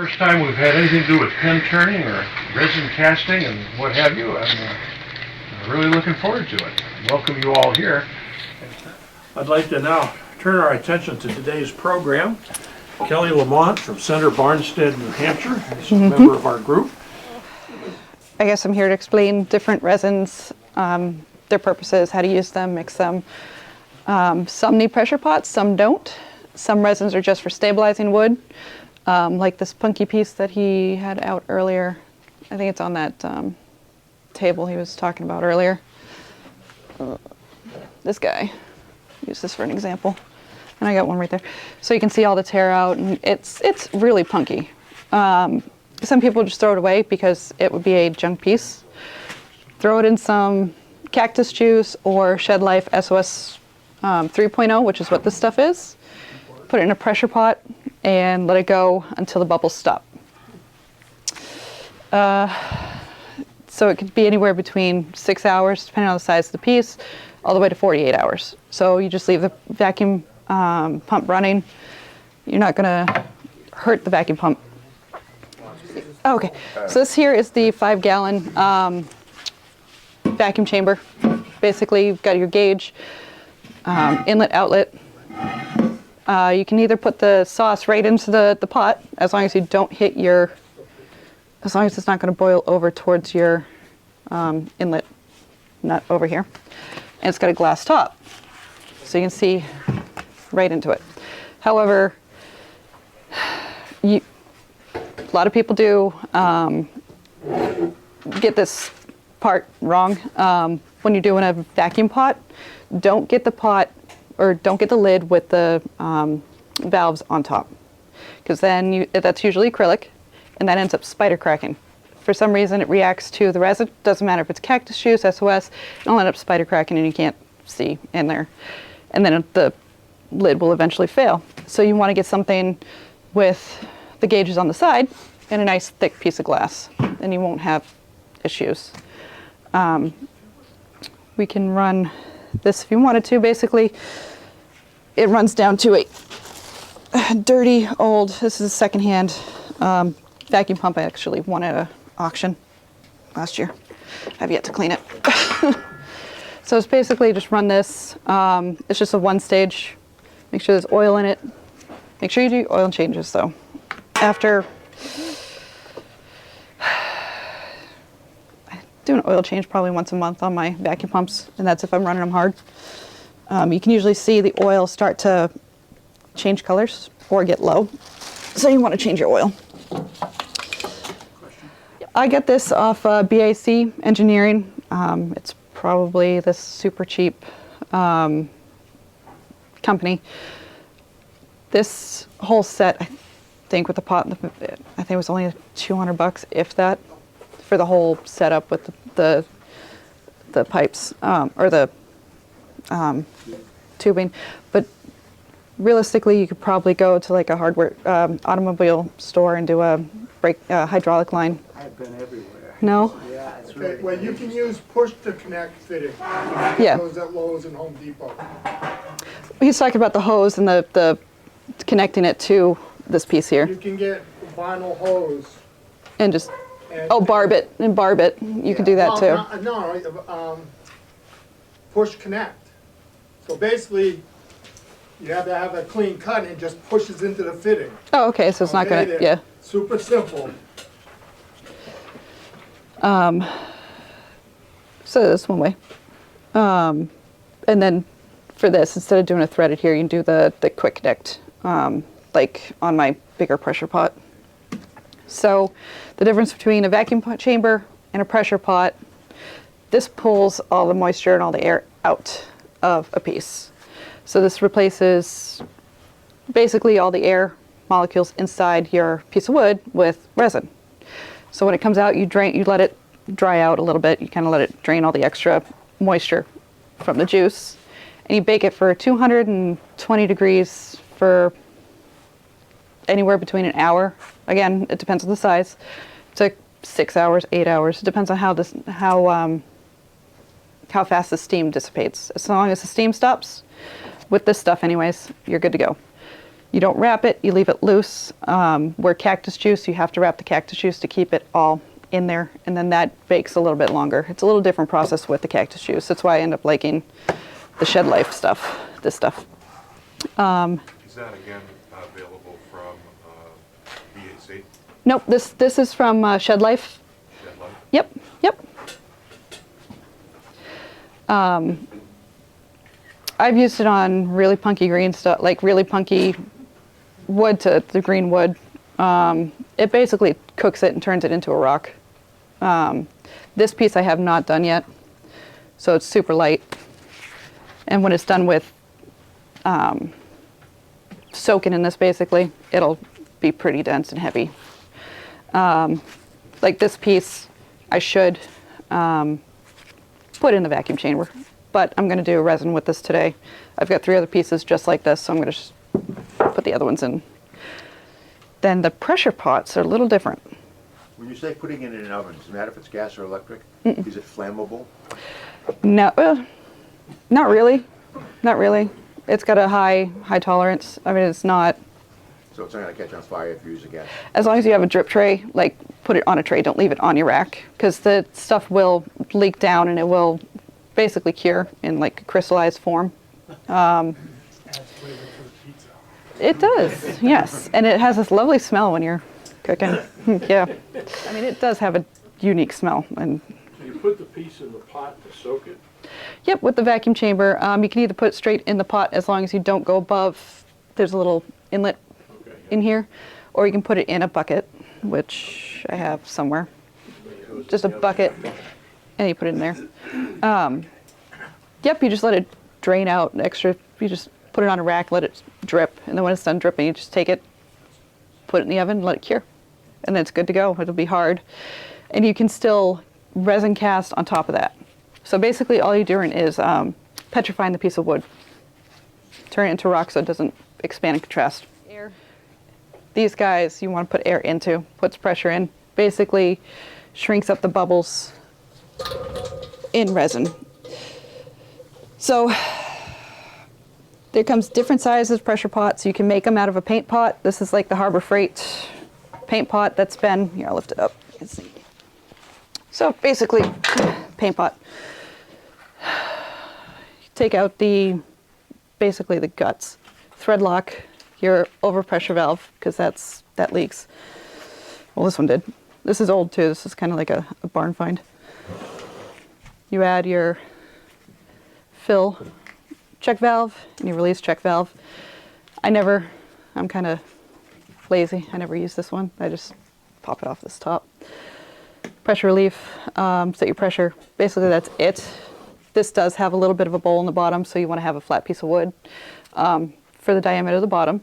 first time we've had anything to do with pen turning or resin casting and what have you. I'm really looking forward to it. Welcome you all here. I'd like to now turn our attention to today's program. Kelly Lamont from Center Barnstead, New Hampshire, is a member of our group. I guess I'm here to explain different resins, their purposes, how to use them, mix them. Some need pressure pots, some don't. Some resins are just for stabilizing wood, like this punky piece that he had out earlier. I think it's on that table he was talking about earlier. This guy, use this for an example. And I got one right there. So you can see all the tear out, and it's really punky. Some people just throw it away because it would be a junk piece. Throw it in some cactus juice or Shed Life SOS 3.0, which is what this stuff is. Put it in a pressure pot and let it go until the bubbles stop. So it could be anywhere between 6 hours, depending on the size of the piece, all the way to 48 hours. So you just leave the vacuum pump running. You're not going to hurt the vacuum pump. Okay, so this here is the 5-gallon vacuum chamber. Basically, you've got your gauge, inlet, outlet. You can either put the sauce right into the pot, as long as you don't hit your, as long as it's not going to boil over towards your inlet, not over here. And it's got a glass top, so you can see right into it. However, a lot of people do get this part wrong. When you're doing a vacuum pot, don't get the pot, or don't get the lid with the valves on top, because then that's usually acrylic, and that ends up spider cracking. For some reason, it reacts to the resin. Doesn't matter if it's cactus juice, SOS, it'll end up spider cracking, and you can't see in there. And then the lid will eventually fail. So you want to get something with the gauges on the side and a nice thick piece of glass, and you won't have issues. We can run this if you wanted to. Basically, it runs down to a dirty old, this is a secondhand vacuum pump I actually won at an auction last year. I've yet to clean it. So it's basically just run this. It's just a one-stage. Make sure there's oil in it. Make sure you do oil changes though. After I do an oil change probably once a month on my vacuum pumps, and that's if I'm running them hard. You can usually see the oil start to change colors or get low, so you want to change your oil. I get this off BAC Engineering. It's probably this super cheap company. This whole set, I think, with the pot, I think it was only $200, if that, for the whole setup with the pipes or the tubing. But realistically, you could probably go to like a hardware automobile store and do a hydraulic line. I've been everywhere. No? Yeah, it's Okay, really well, you can use push-to-connect fitting. Yeah. Those at Lowe's and Home Depot. He's talking about the hose and the connecting it to this piece here, You can get vinyl hose. and just And barb it. You can do that too. No, push-connect. So basically, you have to have a clean cut, and it just pushes into the fitting. Oh, okay. So it's not Okay, gonna. there. Yeah. Super simple. So that's one way. And then for this, instead of doing a threaded here, you can do the quick connect, like on my bigger pressure pot. So the difference between a vacuum chamber and a pressure pot, this pulls all the moisture and all the air out of a piece. So this replaces basically all the air molecules inside your piece of wood with resin. So when it comes out, you let it dry out a little bit. You kind of let it drain all the extra moisture from the juice, and you bake it for 220 degrees for anywhere between an hour. Again, it depends on the size. It's like 6 hours, 8 hours. It depends on how fast the steam dissipates. As long as the steam stops, with this stuff anyways, you're good to go. You don't wrap it, you leave it loose. Where cactus juice, you have to wrap the cactus juice to keep it all in there, and then that bakes a little bit longer. It's a little different process with the cactus juice. That's why I end up liking the Shed Life stuff, this stuff. Is that again available from BAC? Nope, this is from Shed Life. Shed Life? Yep, yep. I've used it on really punky green stuff, like really punky wood to the green wood. It basically cooks it and turns it into a rock. This piece I have not done yet, so it's super light. And when it's done with soaking in this basically, it'll be pretty dense and heavy. Like this piece, I should put in the vacuum chamber, but I'm going to do a resin with this today. I've got 3 other pieces just like this, so I'm going to just put the other ones in. Then the pressure pots are a little different. When you say putting it in an oven, does it matter if it's gas or electric? Is it flammable? No, not really. Not really. It's got a high tolerance. I mean, it's not. So it's not going to catch on fire if you use a gas? As long as you have a drip tray, like put it on a tray. Don't leave it on your rack, because the stuff will leak down and it will basically cure in like a crystallized form. It does, yes. And it has this lovely smell when you're cooking. Yeah. I mean, it does have a unique smell. And So you put the piece in the pot to soak it? yep, with the vacuum chamber, you can either put it straight in the pot as long as you don't go above, there's a little inlet in here, or you can put it in a bucket, which I have somewhere. Just a bucket, and you put it in there. Yep, you just let it drain out extra. You just put it on a rack, let it drip, and then when it's done dripping, you just take it, put it in the oven, let it cure, and then it's good to go. It'll be hard, and you can still resin cast on top of that. So basically, all you're doing is petrifying the piece of wood, turn it into rock so it doesn't expand and contrast. Air. These guys you want to put air into, puts pressure in, basically shrinks up the bubbles in resin. So there comes different sizes pressure pots. You can make them out of a paint pot. This is like the Harbor Freight paint pot that's been, here I'll lift it up, you can see. So basically, paint pot. Take out basically the guts. Thread lock your overpressure valve, because that leaks. Well, this one did. This is old too. This is kind of like a barn find. You add your fill check valve and you release check valve. I'm kind of lazy. I never use this one. I just pop it off this top. Pressure relief, set your pressure. Basically that's it. This does have a little bit of a bowl in the bottom, so you want to have a flat piece of wood for the diameter of the bottom.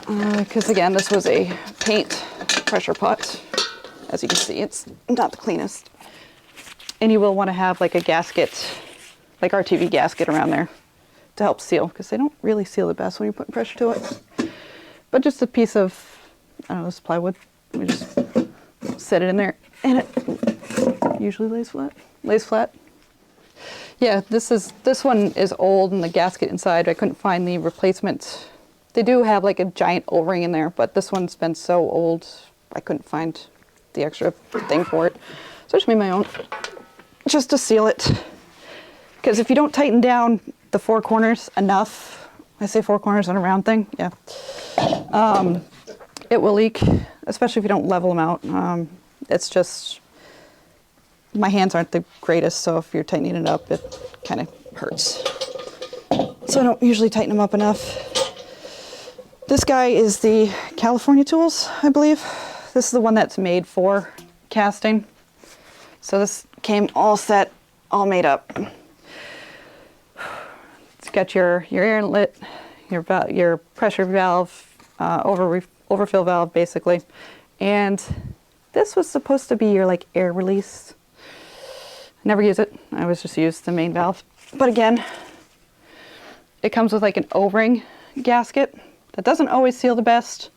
Because again, this was a paint pressure pot. As you can see, it's not the cleanest. And you will want to have like a gasket, like RTV gasket around there to help seal, because they don't really seal the best when you're putting pressure to it. But just a piece of, I don't know, this plywood. We just set it in there, and it usually lays flat. Yeah, this one is old, and the gasket inside, I couldn't find the replacement. They do have like a giant O-ring in there, but this one's been so old, I couldn't find the extra thing for it. So I just made my own, just to seal it. Because if you don't tighten down the 4 corners enough, I say 4 corners on a round thing, yeah, it will leak, especially if you don't level them out. It's just, my hands aren't the greatest, so if you're tightening it up, it kind of hurts. So I don't usually tighten them up enough. This guy is the California Tools, I believe. This is the one that's made for casting. So this came all set, all made up. It's got your air inlet, your pressure valve, overfill valve basically. And this was supposed to be your like air release. Never use it. I always just use the main valve. But again, it comes with like an O-ring gasket that doesn't always seal the best.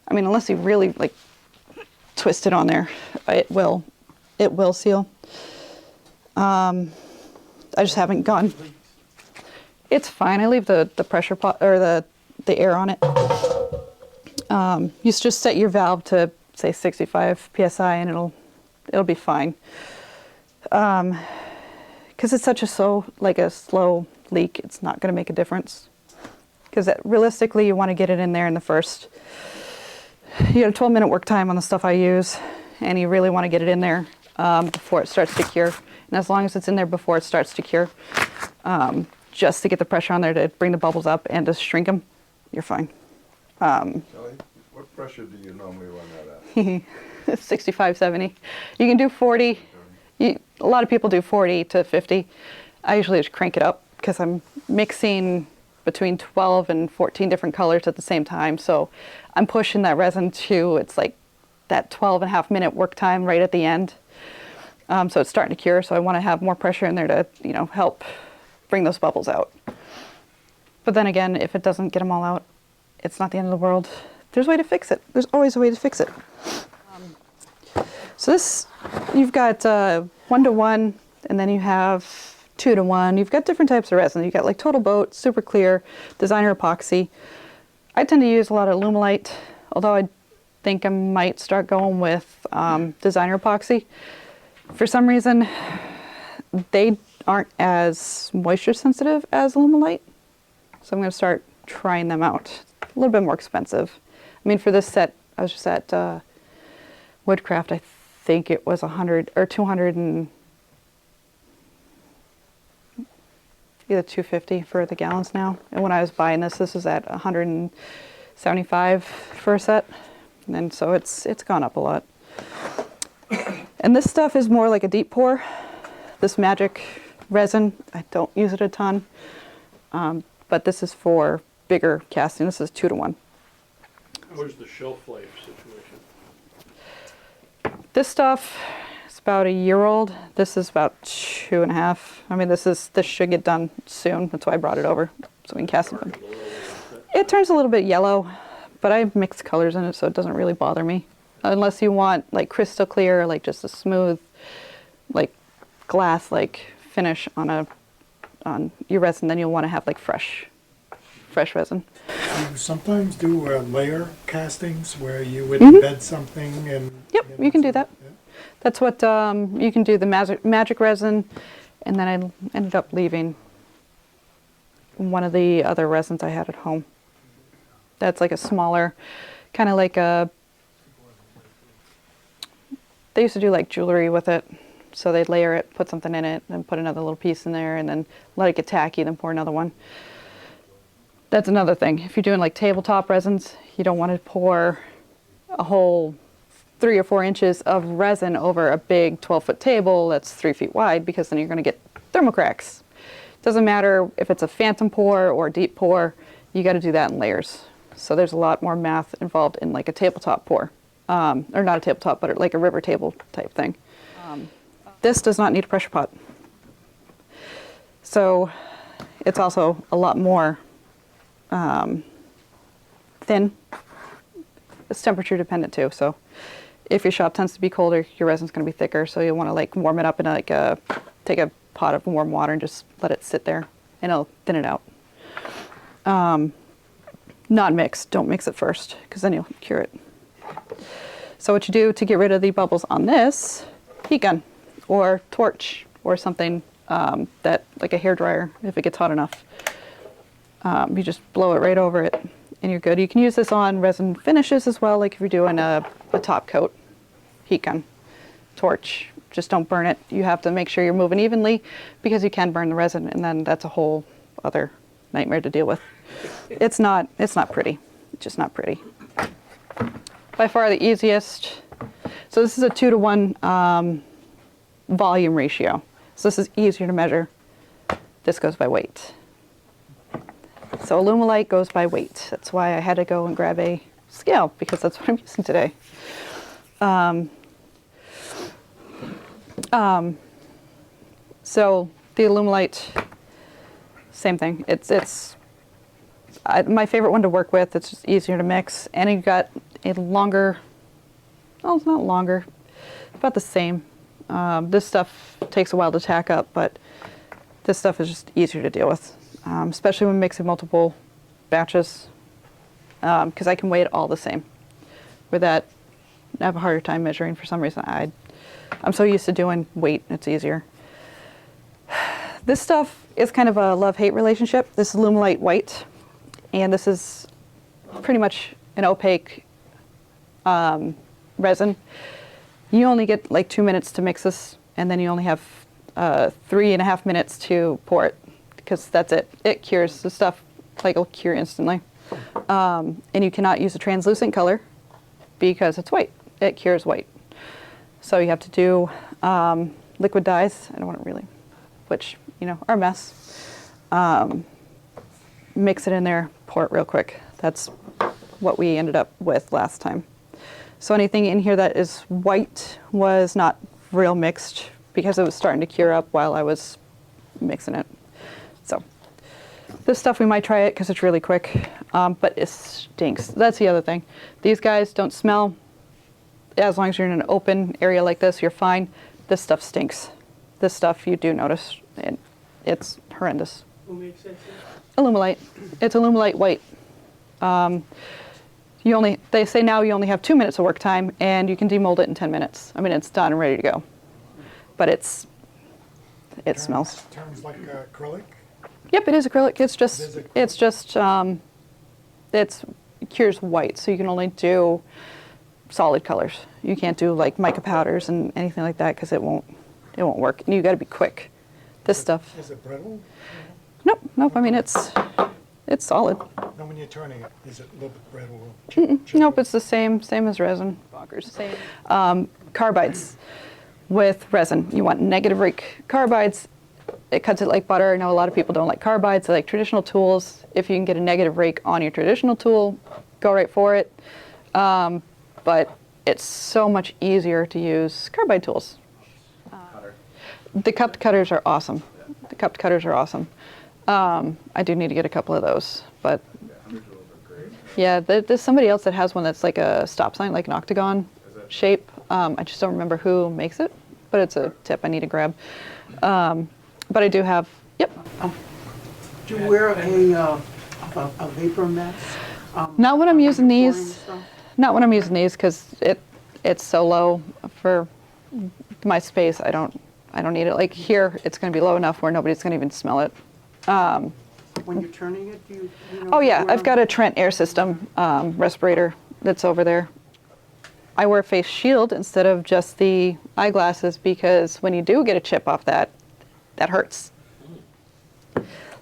I mean, unless you really like twist it on there, it will seal. I just haven't gone. It's fine. I leave the pressure pot or the the air on it. You just set your valve to say 65 psi and it'll be fine. Because it's such a slow leak, it's not going to make a difference. Because realistically, you want to get it in there in the first. You got a 12-minute work time on the stuff I use, and you really want to get it in there before it starts to cure. And as long as it's in there before it starts to cure, just to get the pressure on there to bring the bubbles up and to shrink them, you're fine. Kelly, what pressure do you normally run that at? 65, 70. You can do 40. A lot of people do 40 to 50. I usually just crank it up because I'm mixing between 12 and 14 different colors at the same time. So I'm pushing that resin to, it's like that 12.5-minute work time right at the end. So it's starting to cure, so I want to have more pressure in there to, help bring those bubbles out. But then again, if it doesn't get them all out, it's not the end of the world. There's a way to fix it. There's always a way to fix it. So this, you've got 1-to-1, and then you have 2-to-1. You've got different types of resin. You've got like Total Boat, Super Clear, Designer Epoxy. I tend to use a lot of Lumelite, although I think I might start going with Designer Epoxy. For some reason, they aren't as moisture sensitive as Lumelite, so I'm going to start trying them out. A little bit more expensive. I mean, for this set, I was just at Woodcraft. I think it was 100 or 200 and either 250 for the gallons now. And when I was buying this was at 175 for a set, and then so it's gone up a lot. And this stuff is more like a deep pour. This magic resin, I don't use it a ton, but this is for bigger casting. This is 2-to-1. Where's the shelf life situation? This stuff is about a year old. This is about 2.5. I mean, this should get done soon. That's why I brought it over, so we can cast it. It turns a little bit yellow, but I mix colors in it, so it doesn't really bother me. Unless you want like crystal clear, like just a smooth, like glass like finish on your resin, then you'll want to have like fresh resin. You sometimes do layer castings where you would embed something and... Yep, you can do that. Yeah. That's what you can do, the magic resin, and then I ended up leaving one of the other resins I had at home. That's like a smaller, kind of like a... They used to do like jewelry with it. So they'd layer it, put something in it, then put another little piece in there, and then let it get tacky, then pour another one. That's another thing. If you're doing like tabletop resins, you don't want to pour a whole 3 or 4 inches of resin over a big 12-foot table that's 3 feet wide, because then you're going to get thermocracks. Doesn't matter if it's a phantom pour or deep pour, you got to do that in layers. So there's a lot more math involved in like a tabletop pour. Or not a tabletop, but like a river table type thing. This does not need a pressure pot. So it's also a lot more thin. It's temperature dependent too. So if your shop tends to be colder, your resin's going to be thicker. So you'll want to like warm it up in like take a pot of warm water and just let it sit there, and it'll thin it out. Not mixed. Don't mix it first, because then you'll cure it. So what you do to get rid of the bubbles on this, heat gun or torch or something that, like a hairdryer, if it gets hot enough. You just blow it right over it and you're good. You can use this on resin finishes as well, like if you're doing a top coat. Heat gun, torch, just don't burn it. You have to make sure you're moving evenly, because you can burn the resin, and then that's a whole other nightmare to deal with. It's not pretty. It's just not pretty. By far the easiest. So this is a 2-to-1 volume ratio. So this is easier to measure. This goes by weight. So Lumelite goes by weight. That's why I had to go and grab a scale, because that's what I'm using today. So the Lumelite, same thing. It's my favorite one to work with. It's just easier to mix, and you've got a longer, well, it's not longer, about the same. This stuff takes a while to tack up, but this stuff is just easier to deal with, especially when mixing multiple batches. because I can weigh it all the same. With that, I have a harder time measuring for some reason. I'm so used to doing weight, it's easier. This stuff is kind of a love-hate relationship. This is Lumelite white, and this is pretty much an opaque resin. You only get like 2 minutes to mix this, and then you only have 3.5 minutes to pour it, because that's it. It cures. The stuff like will cure instantly. And you cannot use a translucent color because it's white. It cures white. So you have to do liquid dyes. I don't want to really, which, you know, are a mess. Mix it in there, pour it real quick. That's what we ended up with last time. So anything in here that is white was not real mixed because it was starting to cure up while I was mixing it. So this stuff we might try it because it's really quick, but it stinks. That's the other thing. These guys don't smell. As long as you're in an open area like this, you're fine. This stuff stinks. This stuff you do notice, and it's horrendous. Who makes that? Illuminate. It's Illuminate white. They say now you only have 2 minutes of work time, and you can demold it in 10 minutes. I mean, it's done and ready to go. But it smells. Turns like acrylic. Yep, it is acrylic. It's It is it cures white, so you can only do solid colors. You can't do like mica powders and anything like that because it won't work. And you got to be quick. This stuff. Is it brittle? Nope. I mean, it's solid. No, when you're turning it, is it a little bit brittle? Nope, it's the same as resin. Same. Carbides with resin. You want negative rake carbides. It cuts it like butter. I know a lot of people don't like carbides. They like traditional tools. If you can get a negative rake on your traditional tool, go right for it. But it's so much easier to use carbide tools. The cupped cutters are awesome. I do need to get a couple of those, but yeah, there's somebody else that has one that's like a stop sign, like an octagon shape. I just don't remember who makes it, but it's a tip I need to grab. But I do have, yep. Do you wear a vapor mask? Not when I'm using pouring these. stuff? Not when I'm using these because it's so low for my space. I don't need it. Like here, it's going to be low enough where nobody's going to even smell it. When you're turning it, do you know, Oh yeah, wear I've got a Trent air system respirator that's over there. I wear a face shield instead of just the eyeglasses because when you do get a chip off that hurts.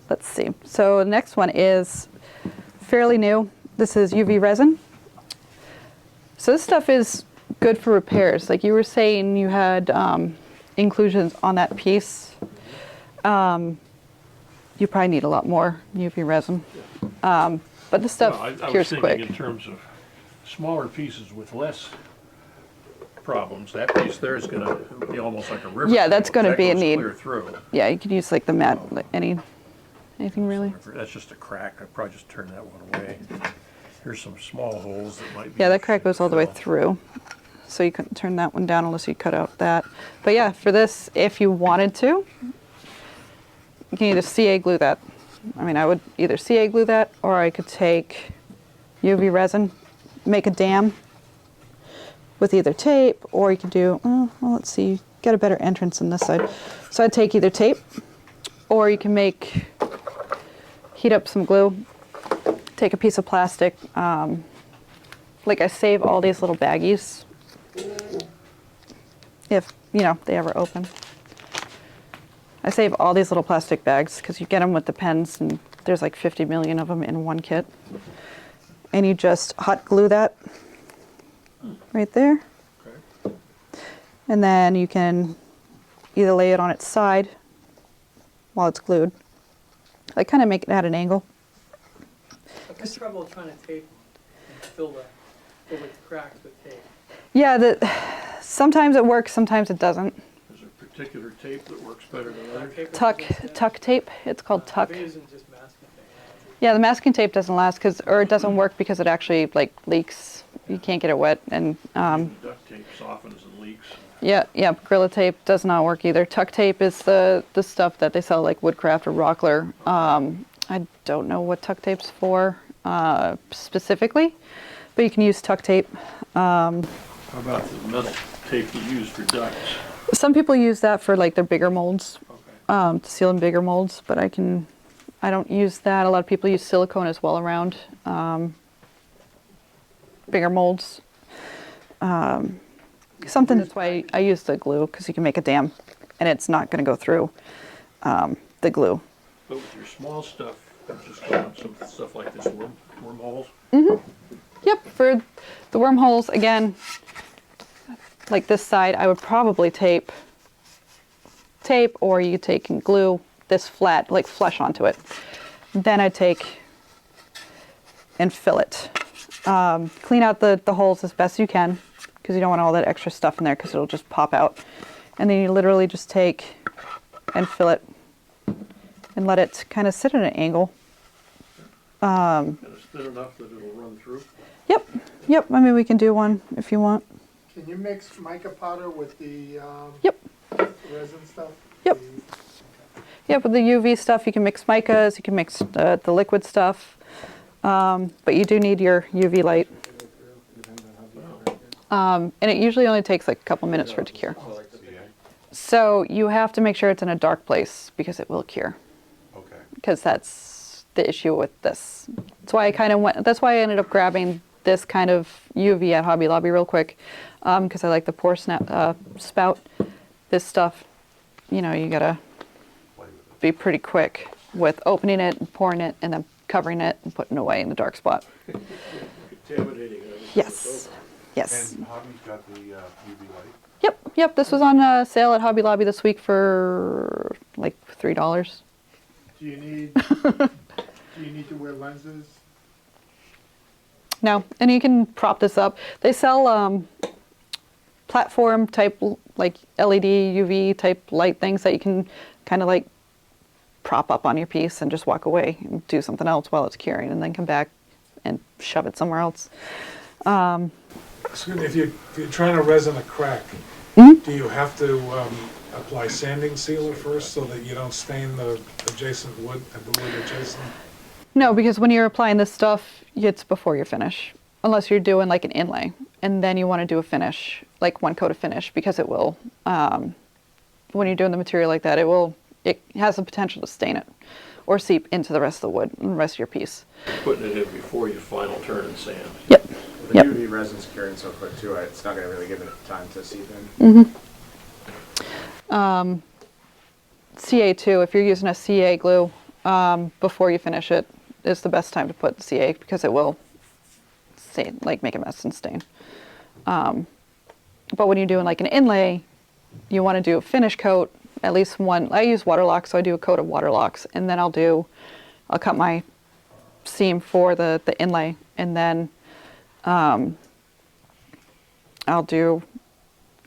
Let's see. So the next one is fairly new. This is UV resin. So this stuff is good for repairs. Like you were saying, you had inclusions on that piece. You probably need a lot more UV resin. But this stuff I was cures thinking quick. in terms of smaller pieces with less problems. That piece there is going to be almost like a river. Yeah, that's table. gonna be a That goes need. clear through. Yeah, you could use like the matte, like anything really. That's just a crack. I'd probably just turn that one away. Here's some small holes that might be. Yeah, that crack goes all the way through. So you couldn't turn that one down unless you cut out that. But yeah, for this, if you wanted to, you can either CA glue that. I mean, I would either CA glue that, or I could take UV resin, make a dam with either tape, or you could do, well, let's see, you got a better entrance on this side. So I'd take either tape, or you can heat up some glue, take a piece of plastic, like I save all these little baggies, if, they ever open. I save all these little plastic bags because you get them with the pens and there's like 50 million of them in one kit. And you just hot glue that right there. Okay. And then you can either lay it on its side while it's glued. I kind of make it at an angle. I've had trouble trying to tape and fill the cracks with tape. Yeah, sometimes it works, sometimes it doesn't. Is there a particular tape that works better than others? Tuck tape, it's called tuck. It isn't just masking tape. Yeah, the masking tape doesn't last or it doesn't work because it actually like leaks. You can't get it wet, and Duct tape softens and leaks. yeah, Gorilla tape does not work either. Tuck tape is the stuff that they sell like Woodcraft or Rockler. I don't know what tuck tape's for. specifically, but you can use tuck tape. How about the metal tape you use for ducts? Some people use that for like their bigger molds, Okay. to seal in bigger molds, but I don't use that. A lot of people use silicone as well around bigger molds. Something that's why I use the glue, because you can make a dam and it's not going to go through the glue. But with your small stuff, just going some stuff like this, wormholes. Yep, for the wormholes, again, like this side, I would probably tape, or you could take and glue this flat, like flush onto it. Then I take and fill it. Clean out the holes as best you can, because you don't want all that extra stuff in there, because it'll just pop out. And then you literally just take and fill it and let it kind of sit at an angle. And it's thin enough that it'll run through. Yep, I mean, we can do one if you want. Can you mix mica powder with the Yep. resin stuff? Yep. Yep, with the UV stuff, you can mix micas, you can mix the liquid stuff, but you do need your UV light. And it usually only takes like a couple minutes for it to cure. So you have to make sure it's in a dark place, because it will cure. Okay. Because that's the issue with this. That's why that's why I ended up grabbing this kind of UV at Hobby Lobby real quick, because I like the pore spout. This stuff, you know, you gotta be pretty quick with opening it and pouring it and then covering it and putting it away in the dark spot. Contaminating it. Yes, yes. And Hobby's got the UV light? Yep, this was on sale at Hobby Lobby this week for like $3. Do you need, to wear lenses? No, and you can prop this up. They sell platform type, like LED, UV type light things that you can kind of like prop up on your piece and just walk away and do something else while it's curing, and then come back and shove it somewhere else. Excuse me, if you're trying to resin a crack, do you have to apply sanding sealer first so that you don't stain the adjacent wood, the wood adjacent? No, because when you're applying this stuff, it's before you finish, unless you're doing like an inlay, and then you want to do a finish, like one coat of finish, because it will, when you're doing the material like that, it has the potential to stain it or seep into the rest of the wood and the rest of your piece. Putting it in before you final turn and sand. Yep. The Yep. UV resin's curing so quick too, it's not going to really give it time to seep in. CA2, if you're using a CA glue, before you finish it, is the best time to put the CA, because it will stain, like make a mess and stain. But when you're doing like an inlay, you want to do a finish coat, at least one. I use Waterlock, so I do a coat of Waterlocks, and then I'll cut my seam for the inlay, and then I'll do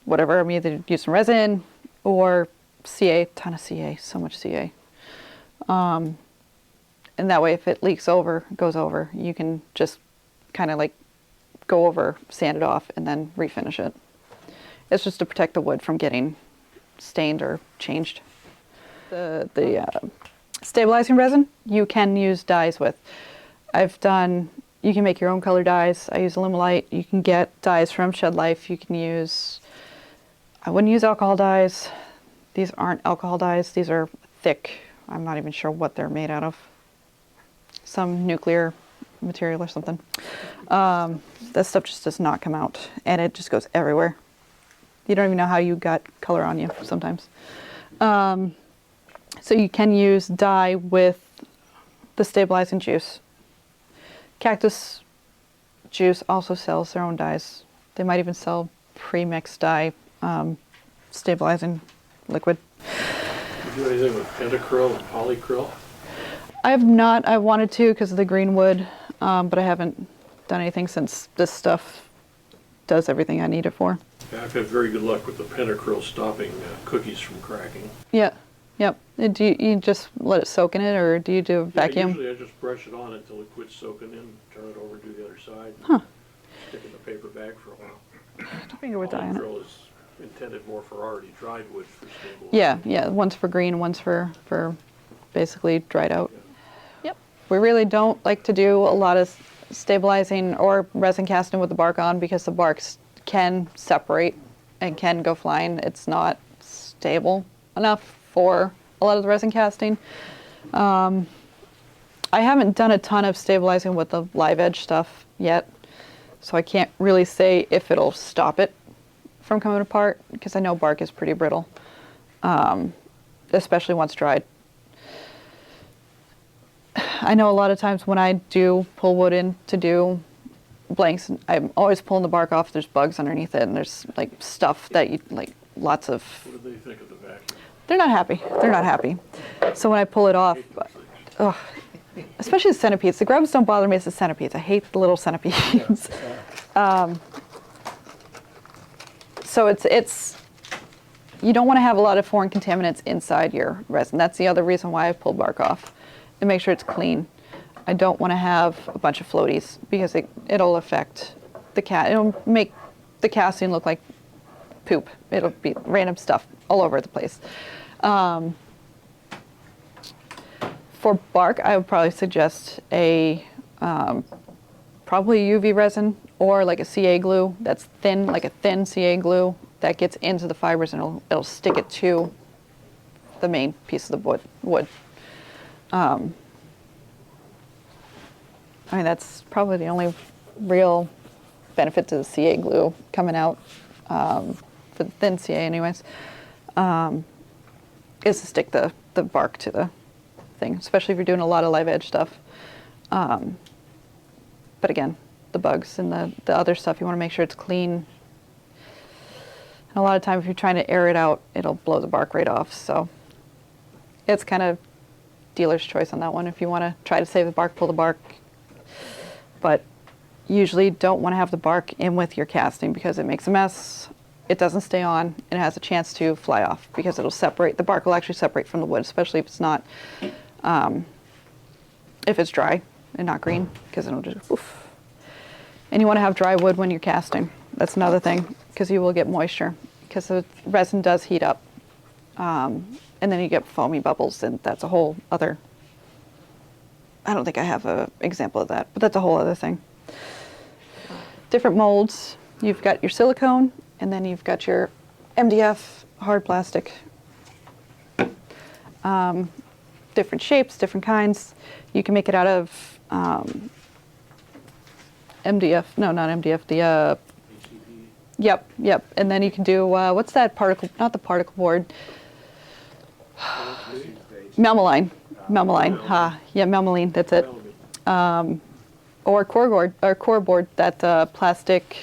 whatever. I'm either using resin or CA, ton of CA, so much CA. And that way, if it leaks over, goes over, you can just kind of like go over, sand it off, and then refinish it. It's just to protect the wood from getting stained or changed. The stabilizing resin, you can use dyes with. You can make your own color dyes. I use Alumilite. You can get dyes from Shed Life. You can use, I wouldn't use alcohol dyes. These aren't alcohol dyes. These are thick. I'm not even sure what they're made out of. Some nuclear material or something. That stuff just does not come out, and it just goes everywhere. You don't even know how you got color on you sometimes. So you can use dye with the stabilizing juice. Cactus Juice also sells their own dyes. They might even sell pre-mixed dye stabilizing liquid. Do you do anything with pentacryl and polycryl? I have not. I wanted to because of the green wood, but I haven't done anything since this stuff does everything I need it for. Yeah, I've had very good luck with the pentacryl stopping cookies from cracking. Yeah, yep. Do you just let it soak in it, or do you do a vacuum? Usually I just brush it on until it quits soaking in, turn it over, do the other side, stick it in the paper bag for a while. I don't think it would dye on it. Polycryl is intended more for already dried wood for stabilizing. Yeah, yeah. One's for green, one's for basically dried out. Yep. We really don't like to do a lot of stabilizing or resin casting with the bark on because the barks can separate and can go flying. It's not stable enough for a lot of the resin casting. I haven't done a ton of stabilizing with the live edge stuff yet, so I can't really say if it'll stop it from coming apart because I know bark is pretty brittle, especially once dried. I know a lot of times when I do pull wood in to do blanks, I'm always pulling the bark off. There's bugs underneath it, and there's like stuff that you like lots of. What do they think of the vacuum? They're not happy. They're not happy. So when I pull it off, ugh, especially the centipedes. The grubs don't bother me. It's the centipedes. I hate the little centipedes. So it's you don't want to have a lot of foreign contaminants inside your resin. That's the other reason why I pull bark off, and make sure it's clean. I don't want to have a bunch of floaties because it'll affect the cat. It'll make the casting look like poop. It'll be random stuff all over the place. For bark, I would probably suggest a probably UV resin or like a CA glue that's thin, like a thin CA glue that gets into the fibers and it'll stick it to the main piece of the wood. I mean, that's probably the only real benefit to the CA glue coming out, for the thin CA anyways, is to stick the bark to the thing, especially if you're doing a lot of live edge stuff. But again, the bugs and the other stuff, you want to make sure it's clean. And a lot of times if you're trying to air it out, it'll blow the bark right off. So it's kind of dealer's choice on that one. If you want to try to save the bark, pull the bark. But usually don't want to have the bark in with your casting because it makes a mess. It doesn't stay on and it has a chance to fly off because it'll separate. The bark will actually separate from the wood, especially if it's not, if it's dry and not green, because it'll just poof. And you want to have dry wood when you're casting. That's another thing, because you will get moisture because the resin does heat up. And then you get foamy bubbles, and that's a whole other, I don't think I have an example of that, but that's a whole other thing. Different molds. You've got your silicone, and then you've got your MDF, hard plastic. Different shapes, different kinds. You can make it out of MDF, no, not MDF, the, yep. And then you can do, what's that particle, not the particle board, Melmeline, yeah, Melmeline, that's it. Or core board, that plastic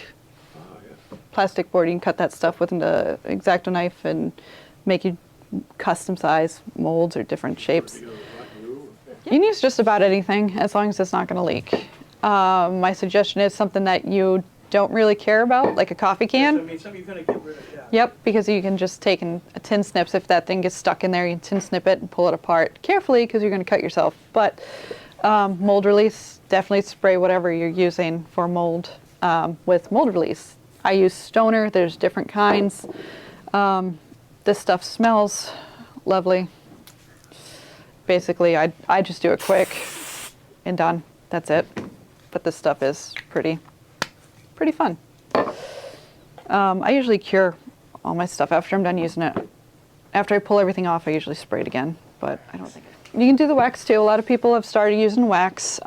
board. You can cut that stuff with an X-Acto knife and make you custom size molds or different shapes. You can use just about anything as long as it's not going to leak. My suggestion is something that you don't really care about, like a coffee can. I mean, something you're gonna get rid of, yeah. Yep, because you can just take a tin snips. If that thing gets stuck in there, you can tin snip it and pull it apart carefully because you're going to cut yourself. But mold release, definitely spray whatever you're using for mold with mold release. I use Stoner. There's different kinds. This stuff smells lovely. Basically, I just do it quick and done. That's it. But this stuff is pretty fun. I usually cure all my stuff after I'm done using it. After I pull everything off, I usually spray it again, but I don't think. You can do the wax too. A lot of people have started using wax.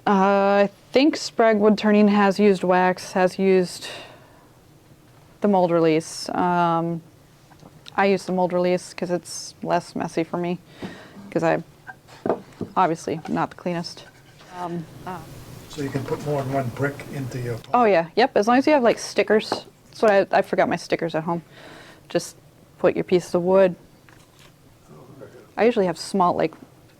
I think Sprague Wood Turning has used wax, has used the mold release. I use the mold release because it's less messy for me, because I'm obviously not the cleanest. So you can put more than one brick into your pot. Oh yeah, yep, as long as you have like stickers. That's what I forgot my stickers at home. Just put your pieces of wood. I usually have small, like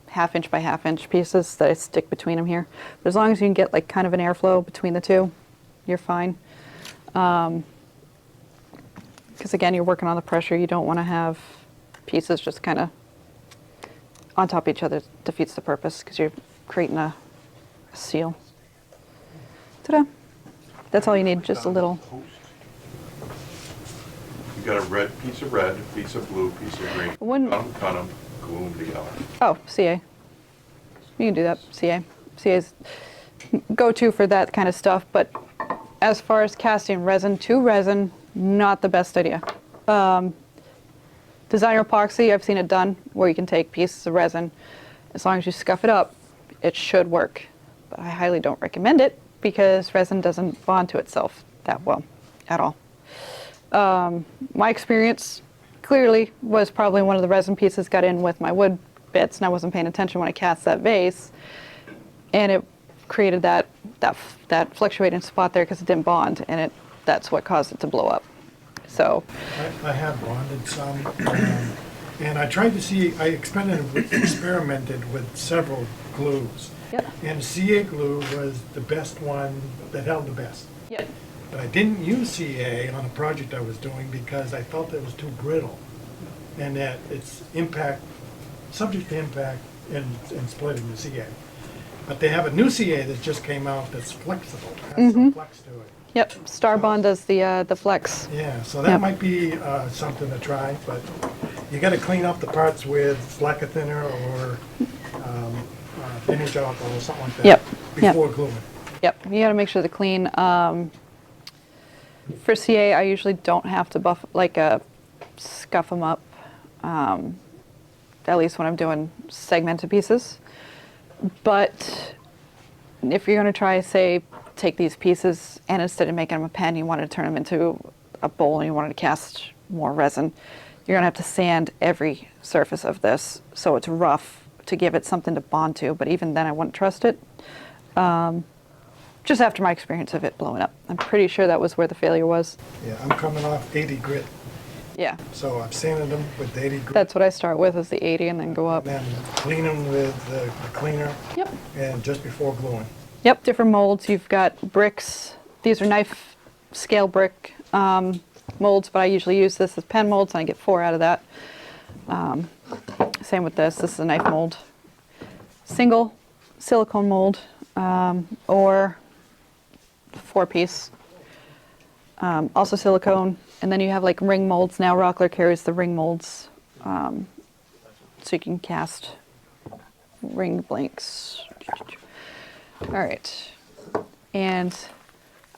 1/2 inch by 1/2 inch pieces that I stick between them here. But as long as you can get like kind of an airflow between the two, you're fine. Because again, you're working on the pressure. You don't want to have pieces just kind of on top of each other. It defeats the purpose because you're creating a seal. Ta-da! That's all you need, just a little. You got a red, piece of red, piece of blue, piece of green. When- Cut them. glue them together? Oh, CA. You can do that, CA. CA's go-to for that kind of stuff, but as far as casting resin to resin, not the best idea. Designer epoxy, I've seen it done, where you can take pieces of resin. As long as you scuff it up, it should work. But I highly don't recommend it because resin doesn't bond to itself that well at all. My experience clearly was probably one of the resin pieces got in with my wood bits, and I wasn't paying attention when I cast that vase, and it created that fluctuating spot there because it didn't bond, and that's what caused it to blow up. So I have bonded some, and I tried to see, I experimented with several glues. Yep. And CA glue was the best one that held the best. Yep. But I didn't use CA on a project I was doing because I felt it was too brittle, and that it's subject to impact in splitting the CA. But they have a new CA that just came out that's flexible, has some flex to it. Yep, Star Bond does the flex. Yeah, so that might be something to try, but you gotta clean up the parts with lacquer thinner or thinner charcoal or something like that. Yep, Before gluing. Yep, you gotta make sure they're clean. For CA, I usually don't have to scuff them up, at least when I'm doing segmented pieces. But if you're gonna try, say, take these pieces and instead of making them a pen, you want to turn them into a bowl and you wanted to cast more resin, you're gonna have to sand every surface of this so it's rough to give it something to bond to, but even then I wouldn't trust it. Just after my experience of it blowing up. I'm pretty sure that was where the failure was. Yeah, I'm coming off 80 grit, Yeah, so I've sanded them with 80 grit. that's what I start with, is the 80 and then go up. And then clean them with the cleaner. Yep. And just before gluing. Yep, different molds. You've got bricks. These are knife scale brick molds, but I usually use this as pen molds and I get 4 out of that. Same with this. This is a knife mold. Single silicone mold or 4-piece. Also silicone. And then you have like ring molds. Now Rockler carries the ring molds. So you can cast ring blanks. All right. And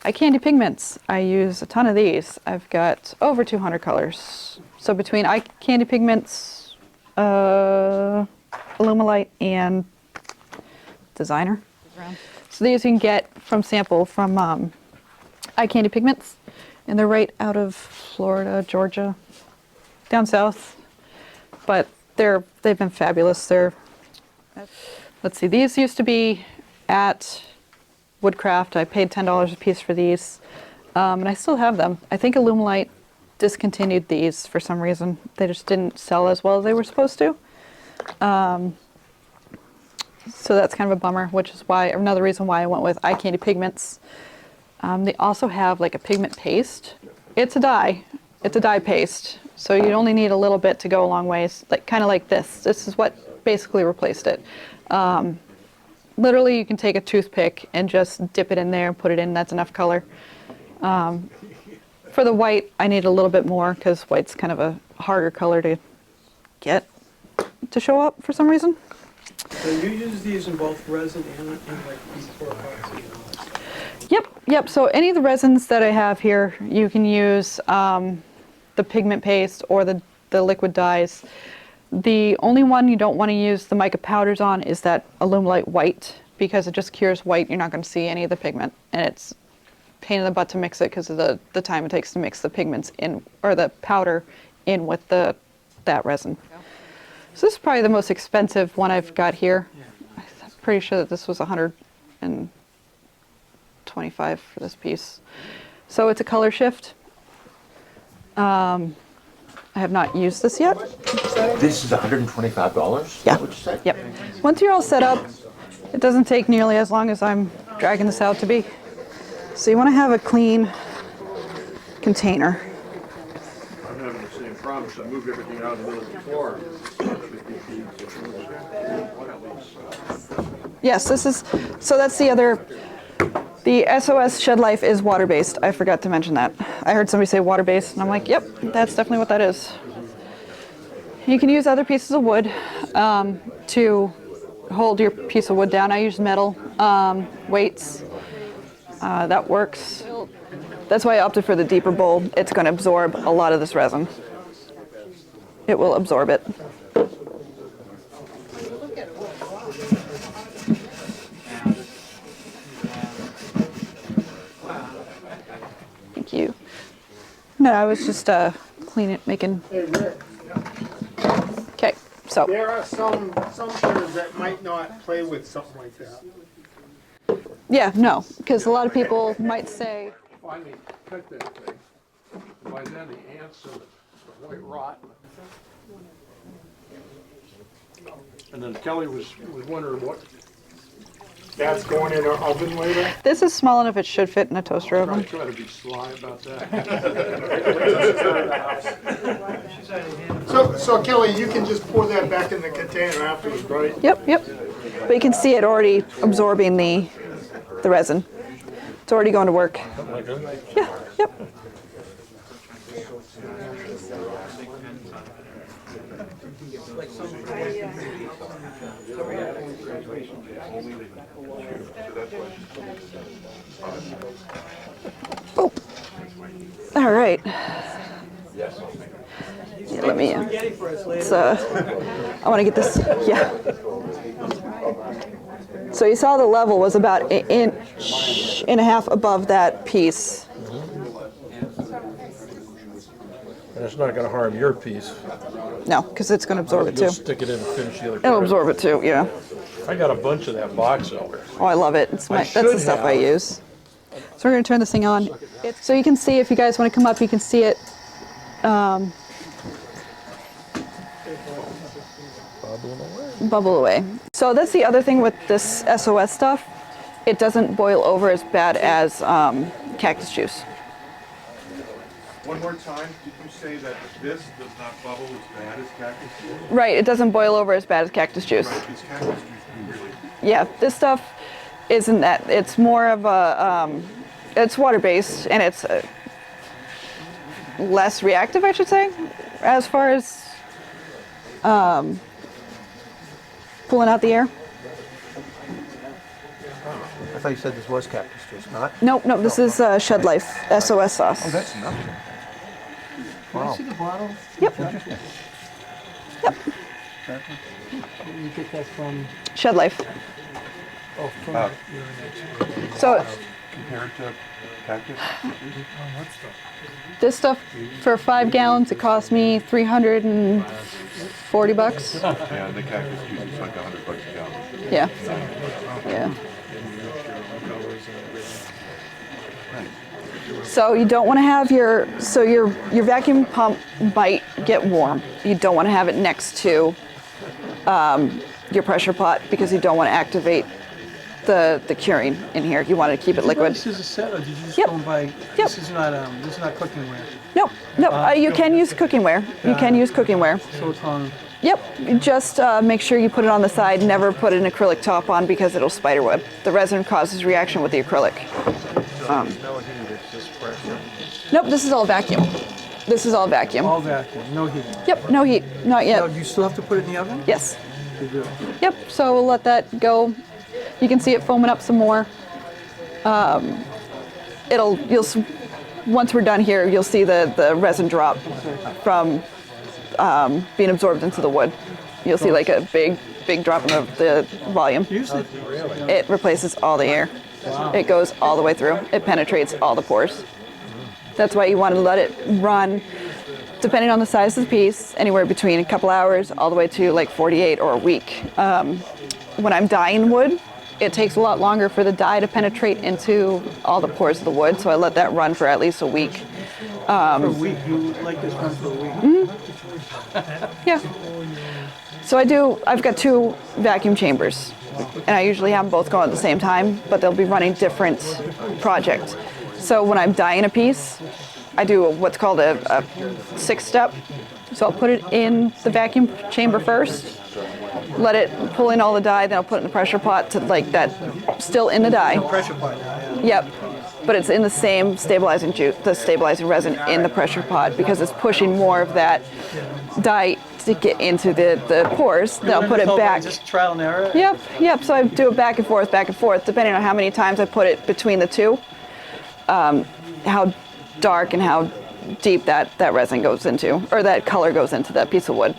eye candy pigments. I use a ton of these. I've got over 200 colors. So between eye candy pigments, Alumilite, and Designer. So these you can get from sample from eye candy pigments. And they're right out of Florida, Georgia, down south. But they've been fabulous. Let's see, these used to be at Woodcraft. I paid $10 a piece for these, and I still have them. I think Alumilite discontinued these for some reason. They just didn't sell as well as they were supposed to. So that's kind of a bummer, which is another reason why I went with eye candy pigments. They also have like a pigment paste. It's a dye paste, so you only need a little bit to go a long ways, kind of like this. This is what basically replaced it. Literally, you can take a toothpick and just dip it in there and put it in. That's enough color. For the white, I need a little bit more because white's kind of a harder color to get to show up for some reason. So you use these in both resin and like before epoxy and all that stuff? Yep. So any of the resins that I have here, you can use the pigment paste or the liquid dyes. The only one you don't want to use the mica powders on is that Alumilite white, because it just cures white. You're not going to see any of the pigment, and it's a pain in the butt to mix it because of the time it takes to mix the pigments in, or the powder in with that resin. So this is probably the most expensive one I've got here. I'm pretty sure that this was $125 for this piece. So it's a color shift. I have not used this yet. This is $125? Yeah. What you said? Yep. Once you're all set up, it doesn't take nearly as long as I'm dragging this out to be. So you want to have a clean container. I'm having the same problem, so I moved everything out of the middle of the floor. Yes, so that's the other, the SOS Shed Life is water-based. I forgot to mention that. I heard somebody say water-based, and I'm like, yep, that's definitely what that is. You can use other pieces of wood to hold your piece of wood down. I use metal weights. That works. That's why I opted for the deeper bowl. It's going to absorb a lot of this resin. It will absorb it. Thank you. No, I was just cleaning, making. Hey, Rick, Okay, so. there are some fitters that might not play with something like that. Yeah, no, because a lot of people might say, Finally cut that thing. By then, the ants and the white rot. And then Kelly was wondering what, That's going in our oven later? this is small enough it should fit in a toaster I oven. try to be sly about that. So Kelly, you can just pour that back in the container afterwards, right? Yep, yep. But you can see it already absorbing the resin. It's already going to work. Yeah, yep. Oh. All right. Yeah, let me. It's, I want to get this. Yeah. So you saw the level was about an inch and a half above that piece. And it's not gonna harm your piece. No, because it's going to absorb it You'll too. stick it in and finish the other part. It'll absorb it too. Yeah. I got a bunch of that box over. Oh, I love it. It's my, I that's the should stuff I have. use. So we're going to turn this thing on. So you can see, if you guys want to come up, you can see it. Bubble away. So that's the other thing with this SOS stuff. It doesn't boil over as bad as cactus juice. One more time, did you say that this does not bubble as bad as cactus juice? Right, it doesn't boil over as bad as cactus juice. Right, because cactus juice can really, Yeah, this stuff isn't that. It's more of a, it's water-based, and it's less reactive, I should say, as far as pulling out the air. I thought you said this was cactus juice, not? Nope, nope, this is Shed Life SOS sauce. Oh, that's nothing. Wow. Yep. Yep. You get that from, Shed Life. oh, from Uh, So compared to cactus juice? this stuff, for 5 gallons, it cost me $340. Yeah, and the cactus juice is like $100 a gallon. Yeah. Yeah. So you don't want to have your vacuum pump might get warm. You don't want to have it next to your pressure pot because you don't want to activate the curing in here. You want to keep it liquid. this is a set, or did you just Yep. go and buy? Yep. This is not cookingware. Nope, nope. You can use cookingware. You can use cookingware. So it's on. Yep. Just make sure you put it on the side. Never put an acrylic top on because it'll spider web. The resin causes reaction with the acrylic. No heat, it's just pressure. Nope. This is all vacuum. This is all vacuum. All vacuum, no heat. Yep. No heat. Not Now, yet. do you still have to put it in the oven? Yes. You do. Yep. So we'll let that go. You can see it foaming up some more. Once we're done here, you'll see the resin drop from being absorbed into the wood. You'll see like a big drop in the volume. It replaces all the air. It goes all the way through. It penetrates all the pores. That's why you want to let it run, depending on the size of the piece, anywhere between a couple hours all the way to like 48 or a week. When I'm dyeing wood, it takes a lot longer for the dye to penetrate into all the pores of the wood, so I let that run for at least a week. For a week, you like this one for a week? Yeah. So I've got 2 vacuum chambers, and I usually have them both going at the same time, but they'll be running different projects. So when I'm dyeing a piece, I do what's called a 6-step. So I'll put it in the vacuum chamber first, let it pull in all the dye, then I'll put it in the pressure pot to like that, still in the dye. Pressure pot now, yeah. Yep. But it's in the same stabilizing juice, the stabilizing resin in the pressure pot because it's pushing more of that dye to get into the pores. Then I'll put it back. Just trial and error? Yep. So I do it back and forth, depending on how many times I put it between the two. How dark and how deep that resin goes into, or that color goes into that piece of wood.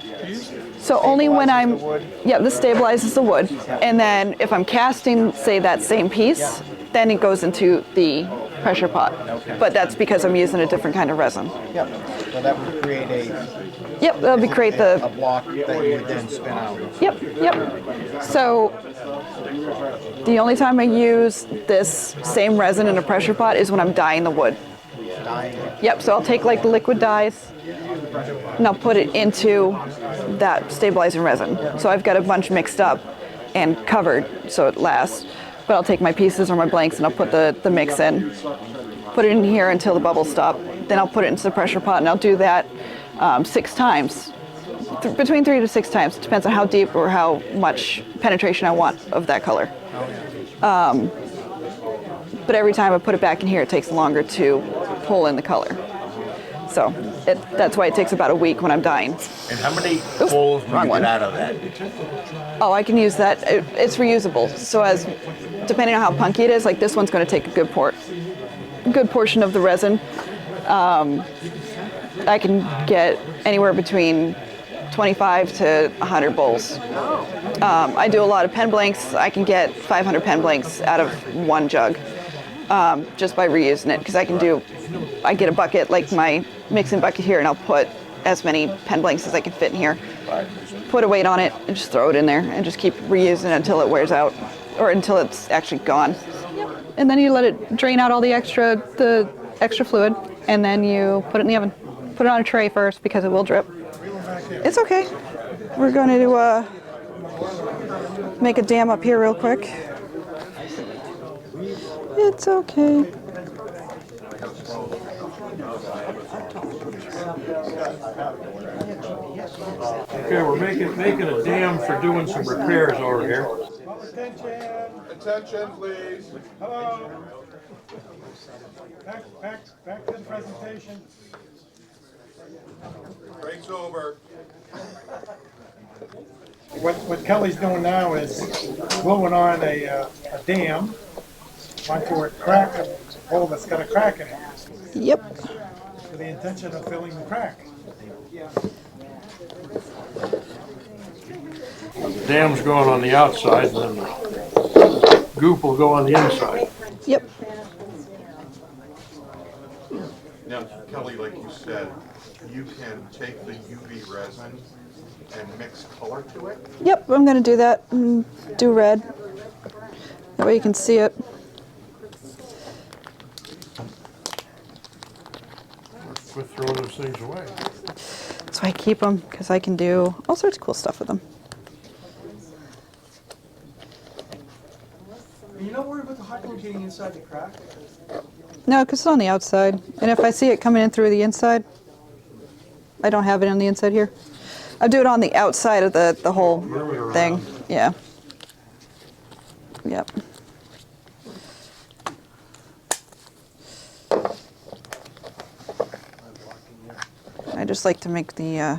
So only when I'm, this stabilizes the wood. And then if I'm casting, say, that same piece, then it goes into the pressure pot. Okay. But that's because I'm using a different kind of resin. Yep, so that would create That'll create a block that you would then spin out. Yep. So the only time I use this same resin in a pressure pot is when I'm dyeing the wood. Yep, so I'll take like the liquid dyes and I'll put it into that stabilizing resin. So I've got a bunch mixed up and covered so it lasts. But I'll take my pieces or my blanks and I'll put the mix in. Put it in here until the bubbles stop. Then I'll put it into the pressure pot and I'll do that 6 times. Between 3 to 6 times. It depends on how deep or how much penetration I want of that color. But every time I put it back in here, it takes longer to pull in the color. So that's why it takes about a week when I'm dyeing. And how many bowls do you get out of that? Oh, I can use that. It's reusable. So depending on how punky it is, like this one's going to take a good portion of the resin. I can get anywhere between 25 to 100 bowls. I do a lot of pen blanks. I can get 500 pen blanks out of one jug just by reusing it, because I get a bucket, like my mixing bucket here, and I'll put as many pen blanks as I can fit in here. Put a weight on it and just throw it in there and just keep reusing it until it wears out or until it's actually gone. And then you let it drain out all the extra fluid, and then you put it in the oven. Put it on a tray first because it will drip. It's okay. We're going to make a dam up here real quick. It's okay. Okay, we're making a dam for doing some repairs over here. Attention, please. Hello. Back to the presentation. Break's over. What Kelly's doing now is gluing on a dam onto a crack, a hole that's got a crack in it, Yep. with the intention of filling the crack. The dam's going on the outside, and then the goop will go on the inside. Yep. Now, Kelly, like you said, you can take the UV resin and mix color to it? Yep, I'm going to do that and do red. That way you can see it. Quit throwing those things away. That's why I keep them, because I can do all sorts of cool stuff with them. Are you not worried about the hot glue getting inside the crack? No, because it's on the outside. And if I see it coming in through the inside, I don't have it on the inside here. I do it on the outside of the whole thing. Yeah. Yep. I just like to make the,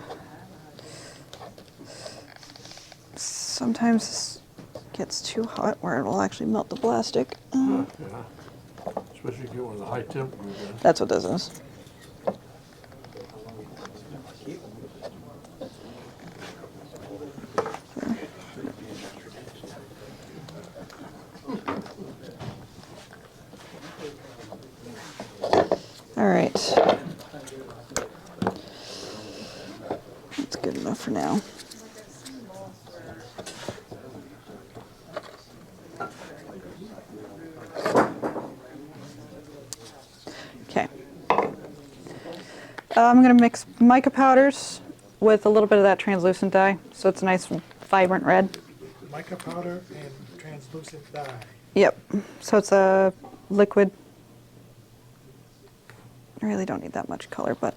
sometimes this gets too hot where it will actually melt the plastic. Yeah. Especially if you get one of the high temp glues in. That's what this is. All right. That's good enough for now. Okay. I'm going to mix mica powders with a little bit of that translucent dye, so it's a nice vibrant red. Mica powder and translucent dye. Yep. So it's a liquid. I really don't need that much color, but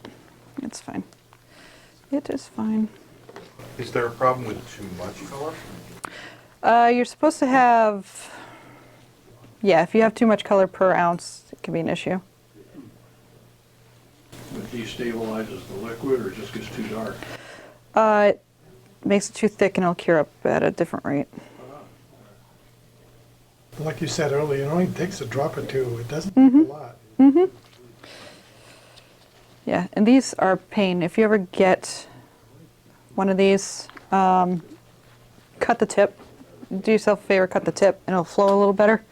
it's fine. It is fine. Is there a problem with too much color? You're supposed to have, yeah, if you have too much color per ounce, it can be an issue. It destabilizes the liquid, or it just gets too dark? It makes it too thick and it'll cure up at a different rate. Like you said earlier, it only takes a drop or two. It doesn't take a lot. Yeah, and these are a pain. If you ever get one of these, cut the tip. Do yourself a favor, cut the tip, and it'll flow a little better.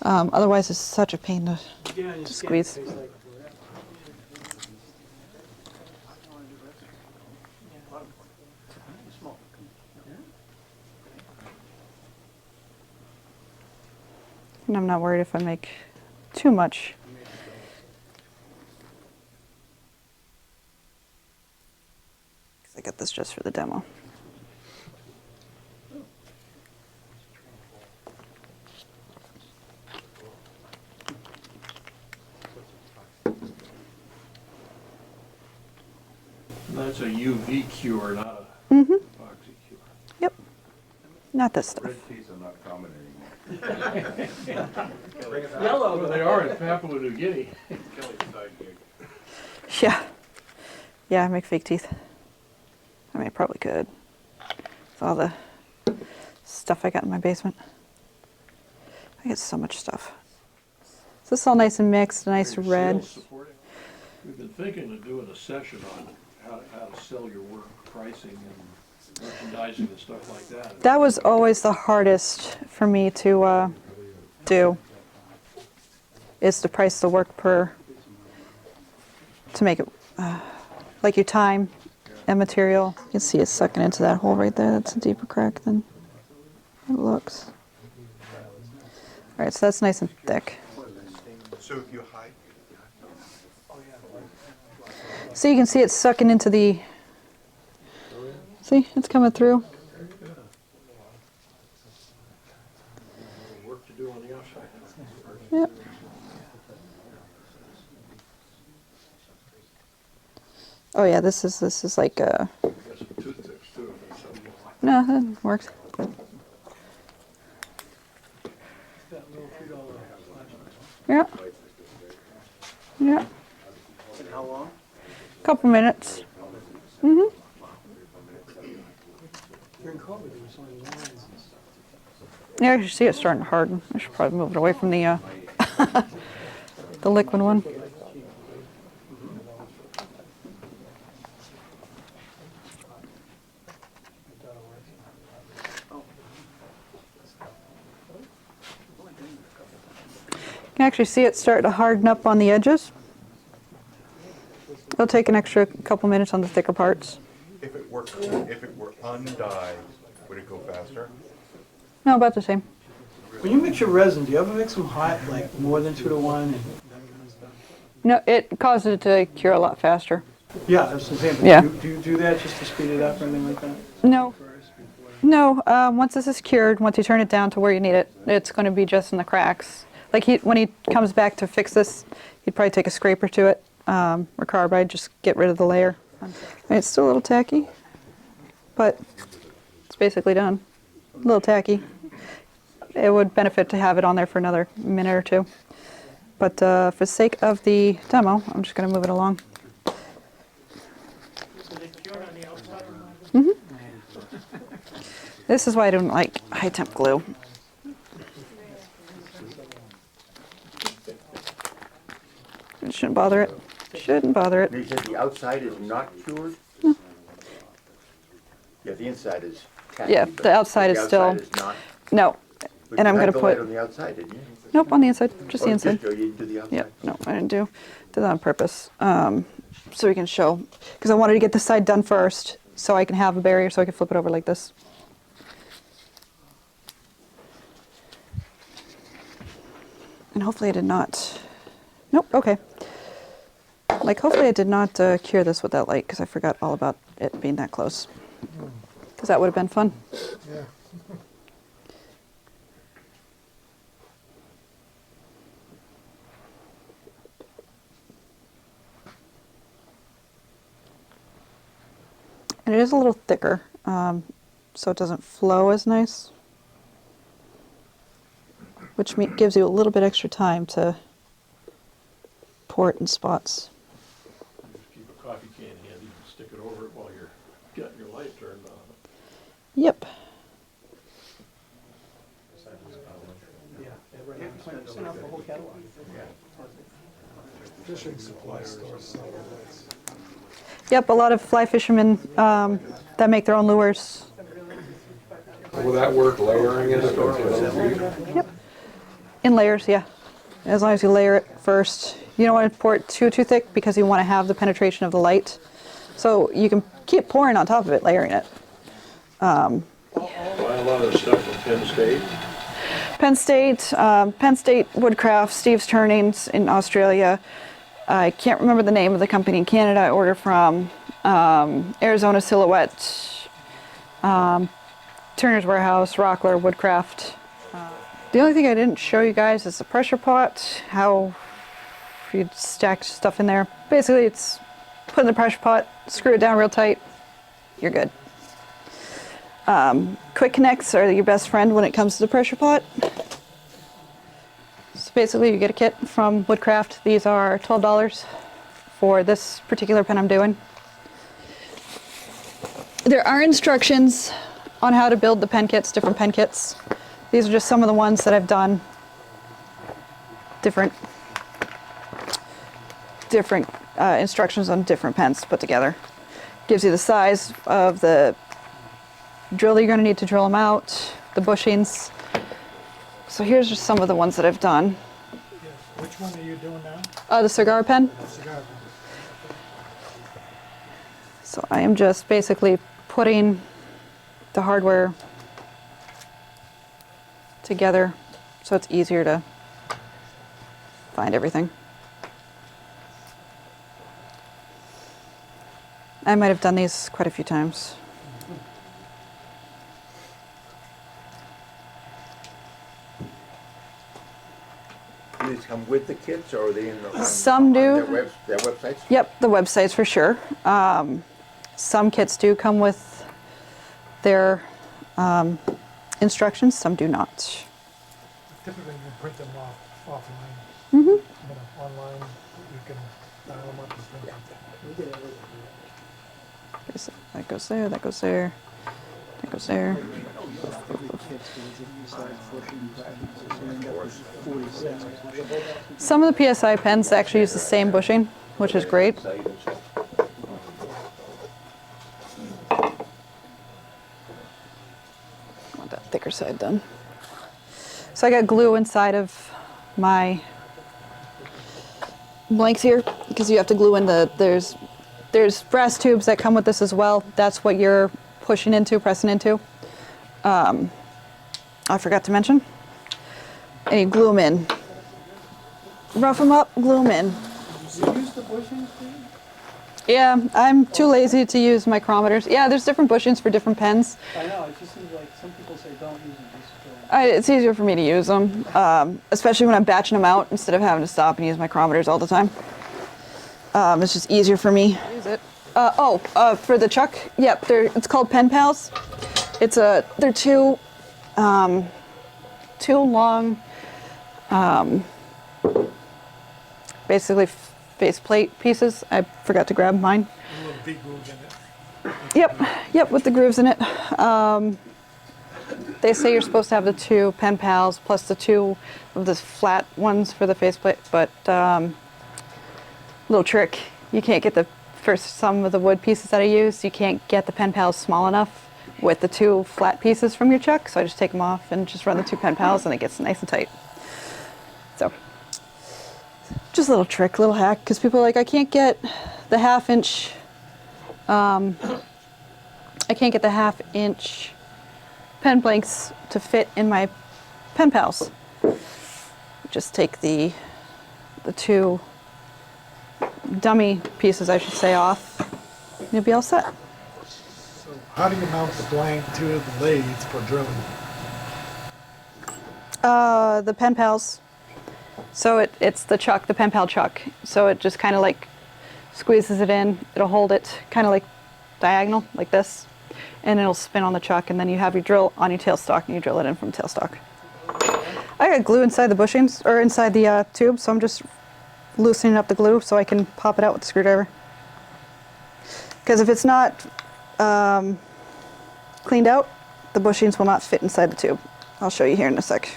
Otherwise, it's such a pain to squeeze. And I'm not worried if I make too much. I got this just for the demo. That's a UV cure, not a epoxy cure. Yep. Not this stuff. Red teeth are not common anymore. Yellow, but they are in Papua New Guinea. Yeah. Yeah, I make fake teeth. I mean, I probably could. With all the stuff I got in my basement. I get so much stuff. So this is all nice and mixed, nice red. Sales supporting. We've been thinking of doing a session on how to sell your work, pricing and merchandising and stuff like that. That was always the hardest for me to do, is to price the work to make it, like your time and material. You can see it's sucking into that hole right there. That's a deeper crack than it looks. All right, so that's nice and thick. So if you hide, So you can see it's sucking into the, see, it's coming through. Work to do on the outside. Yep. Oh yeah, this is like Got some toothpicks too. no, that works. Yeah. Yeah. And how long? Couple minutes. Mhm. During COVID, there was only lines and stuff. Yeah, you see it starting to harden. I should probably move it away from the the liquid one. You can actually see it start to harden up on the edges. It'll take an extra couple minutes on the thicker parts. if it were undyed, would it go faster? No, about the same. When you mix your resin, do you ever mix them hot, like more than 2 to 1? And No, it causes it to cure a lot faster. yeah, that's what I'm saying. But Yeah. do you do that just to speed it up or anything like that? No. No, once this is cured, once you turn it down to where you need it, it's going to be just in the cracks. Like when he comes back to fix this, he'd probably take a scraper to it, or carbide, just get rid of the layer. It's still a little tacky, but it's basically done. A little tacky. It would benefit to have it on there for another minute or two. But for the sake of the demo, I'm just going to move it along. Mm-hmm. This is why I don't like high temp glue. It shouldn't bother it. Shouldn't bother it. You said the outside is not cured? Yeah, the inside is tacky. Yeah, but the outside is still- outside is not. No. But And I'm you going had to the light put... on the outside, didn't you? Nope, on the inside. Just the Oh, inside. you didn't do the outside? Yep, no, I didn't did that on purpose. So we can show, because I wanted to get this side done first, so I can have a barrier, so I can flip it over like this. And hopefully I did not, nope, okay. Like hopefully I did not cure this with that light, because I forgot all about it being that close. Because that would have been fun. Yeah. And it is a little thicker, so it doesn't flow as nice, which gives you a little bit extra time to pour it in spots. Just keep a coffee can handy, stick it over it while you're light turned on. Yep. Yeah, we're getting 20% off the whole catalog. Fishing supply stores sell lights. Yep, a lot of fly fishermen that make their own lures. Will that work layering it if it's Yep. In layers, yeah. As long as you layer it first. You don't want to pour it too thick because you want to have the penetration of the light. So you can keep pouring on top of it, layering it. Buy a lot of the stuff from Penn State. Penn State Woodcraft, Steve's Turnings in Australia. I can't remember the name of the company in Canada I order from. Arizona Silhouette, Turner's Warehouse, Rockler, Woodcraft. The only thing I didn't show you guys is the pressure pot, how you'd stack stuff in there. Basically, it's put in the pressure pot, screw it down real tight, you're good. Quick connects are your best friend when it comes to the pressure pot. So basically, you get a kit from Woodcraft. These are $12 for this particular pen I'm doing. There are instructions on how to build the pen kits, different pen kits. These are just some of the ones that I've done. Different instructions on different pens to put together. Gives you the size of the drill that you're going to need to drill them out, the bushings. So here's just some of the ones that I've done. Yes. Which one are you doing now? The cigar pen. Cigar. So I am just basically putting the hardware together so it's easier to find everything. I might have done these quite a few times. Do these come with the kits, or are they in the? Some do. Their websites? Yep, the websites for sure. Some kits do come with their instructions, some do not. Typically, you print them offline. Mm-hmm. You know, online, you can dial them up and print them. So that goes there, that goes there, that goes there. Some of the PSI pens actually use the same bushing, which is great. Want that thicker side done. So I got glue inside of my blanks here because you have to glue in there's brass tubes that come with this as well. That's what you're pushing into, pressing into. I forgot to mention. And you glue them in. Rough them up, glue them in. Do you use the bushings, Steve? Yeah, I'm too lazy to use micrometers. Yeah, there's different bushings for different pens. I know, it just seems like some people say don't use them. It's easier for me to use them, especially when I'm batching them out instead of having to stop and use micrometers all the time. It's just easier for me. Use it. For the chuck, yep, it's called Pen Pals. They're two long, basically faceplate pieces. I forgot to grab mine. A little V-groove in it. Yep, with the grooves in it. They say you're supposed to have the two Pen Pals plus the two of the flat ones for the faceplate, but little trick, you can't get some of the wood pieces that I use, you can't get the Pen Pals small enough with the two flat pieces from your chuck, so I just take them off and just run the two Pen Pals and it gets nice and tight. So, just a little trick, little hack, because people are like, I can't get the half-inch pen blanks to fit in my Pen Pals. Just take the two dummy pieces, I should say, off. And you'll be all set. So how do you mount the blank to the lathes for drilling? The Pen Pals. So it's the chuck, the Pen Pal chuck. So it just kind of like squeezes it in. It'll hold it kind of like diagonal, like this. And it'll spin on the chuck, and then you have your drill on your tailstock, and you drill it in from tailstock. I got glue inside the bushings, or inside the tube, so I'm just loosening up the glue so I can pop it out with the screwdriver. Because if it's not cleaned out, the bushings will not fit inside the tube. I'll show you here in a sec.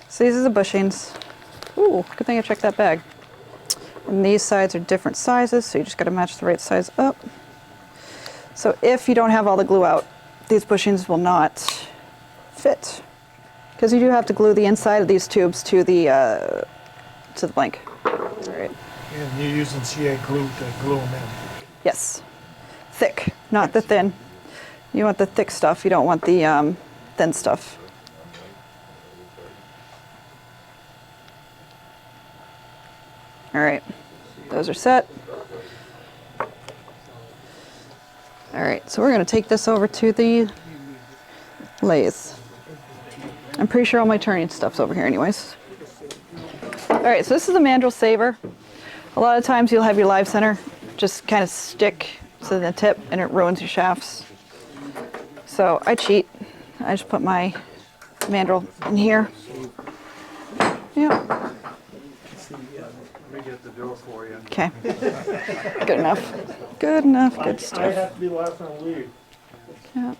So these are the bushings. Ooh, good thing I checked that bag. And these sides are different sizes, so you just gotta match the right size up. So if you don't have all the glue out, these bushings will not fit. Because you do have to glue the inside of these tubes to the blank. All right. And you're using CA glue to glue them in. Yes. Thick, not the thin. You want the thick stuff, you don't want the thin stuff. All right, those are set. All right, so we're gonna take this over to the lathe. I'm pretty sure all my turning stuff's over here anyways. All right, so this is the mandrel saver. A lot of times you'll have your live center just kind of stick to the tip and it ruins your shafts. So I cheat. I just put my mandrel in here. Yeah. Get the door for you. Okay. Good enough. Good enough. Good I stuff. have to be the last one to leave. Yeah.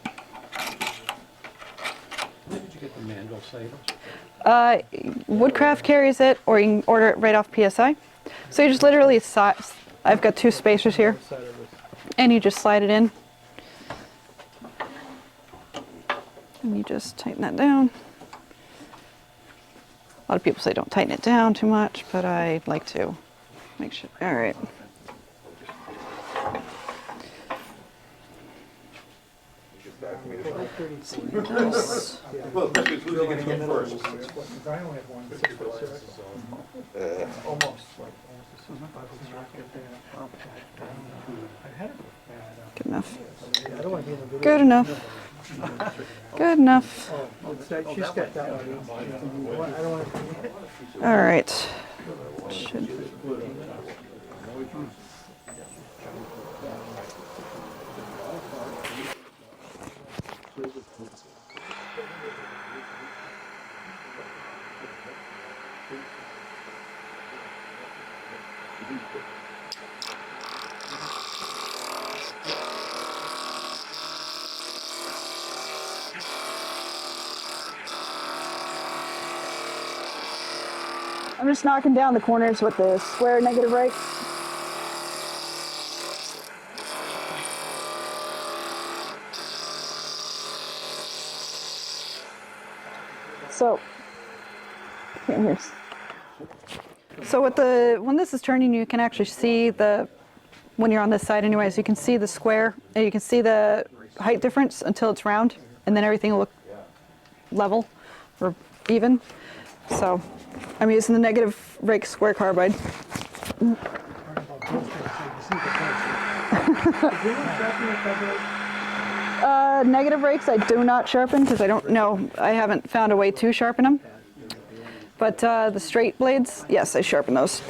Where did you get the mandrel saver? Woodcraft carries it, or you can order it right off PSI. So you just literally I've got 2 spacers here, and you just slide it in, and you just tighten that down. A lot of people say don't tighten it down too much, but I like to make sure. All right. Well, who's gonna get first? I only have one. Almost. Good enough. I don't want to be in the video. Good enough. Good enough. She's got that one. I don't want to. All right. Should. I'm just knocking down the corners with the square negative rake. So, here's. So when this is turning, you can actually see when you're on this side anyways, you can see the square, and you can see the height difference until it's round, and then everything will look level or even. So I'm using the negative rake square carbide. Negative rakes I do not sharpen because I don't know, I haven't found a way to sharpen them. But the straight blades, yes, I sharpen those.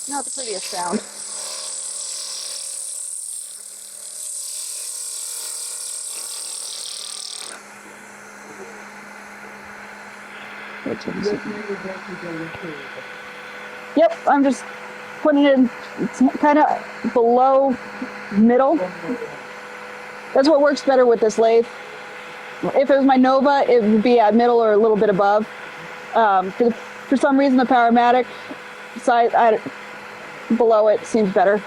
Not the prettiest sound. Yep, I'm just putting it in, it's kind of below middle. That's what works better with this lathe. If it was my Nova, it would be at middle or a little bit above. For some reason, the Powermatic side, below it seems better.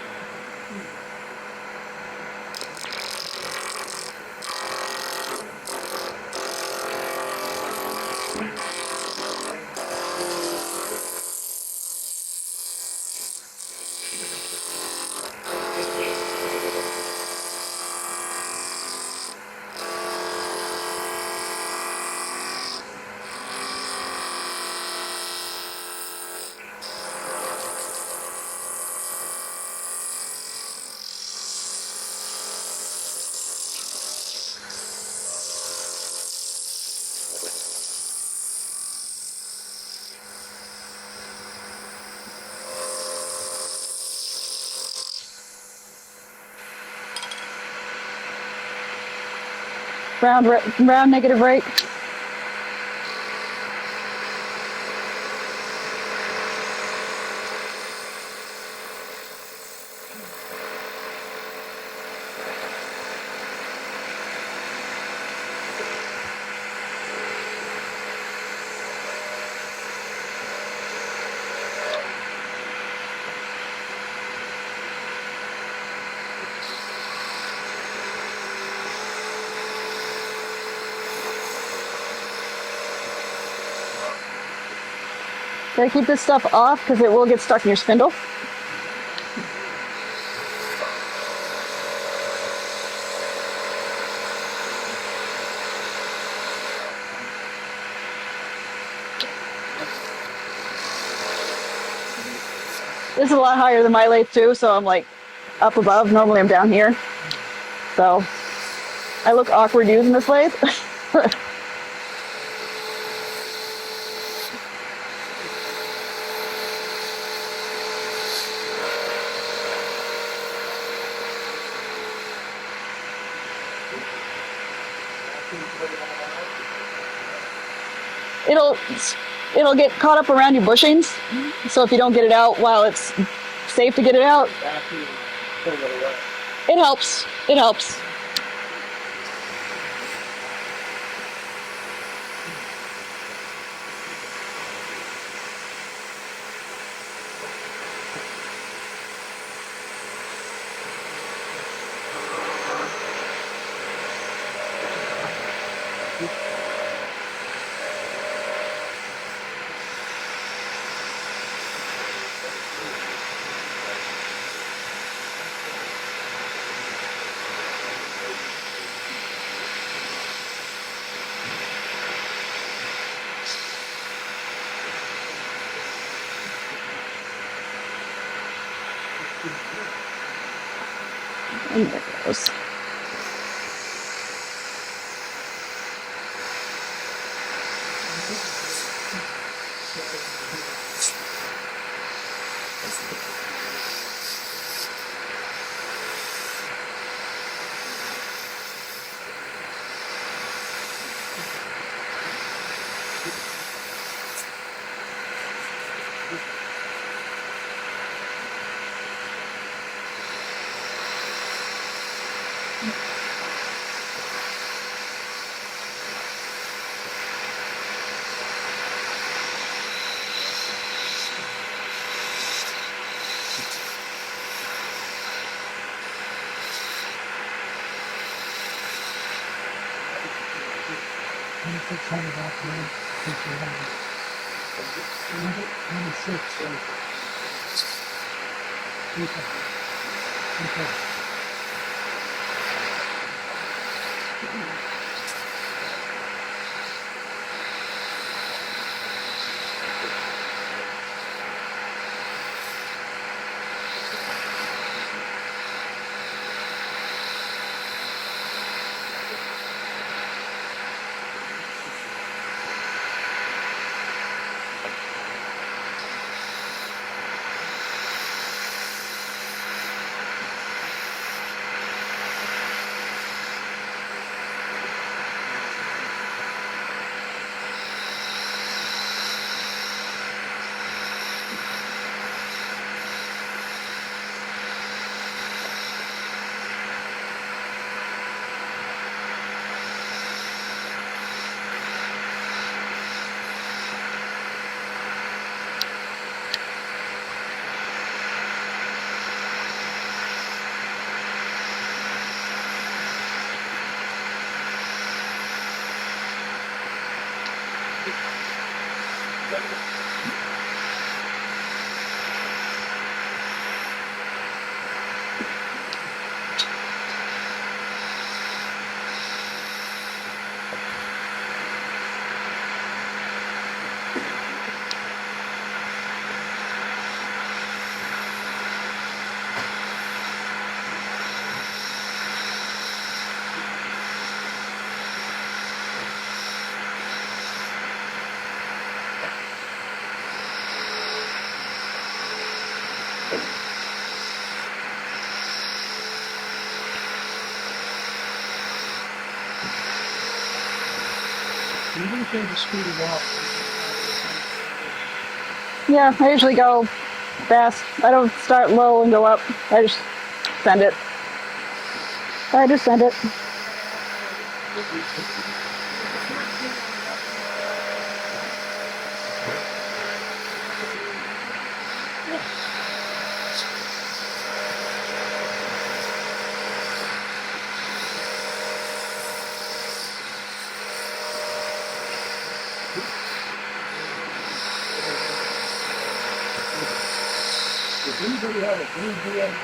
round negative right. Gotta keep this stuff off because it will get stuck in your spindle. This is a lot higher than my lathe too, so I'm like up above. Normally I'm down here. So I look awkward using this lathe. It'll get caught up around your bushings. So if you don't get it out while it's safe to get it out, it helps. It helps. And there it goes. you do things to speed it up. Yeah, I usually go fast. I don't start low and go up. I just send it. Does anybody have a green hand?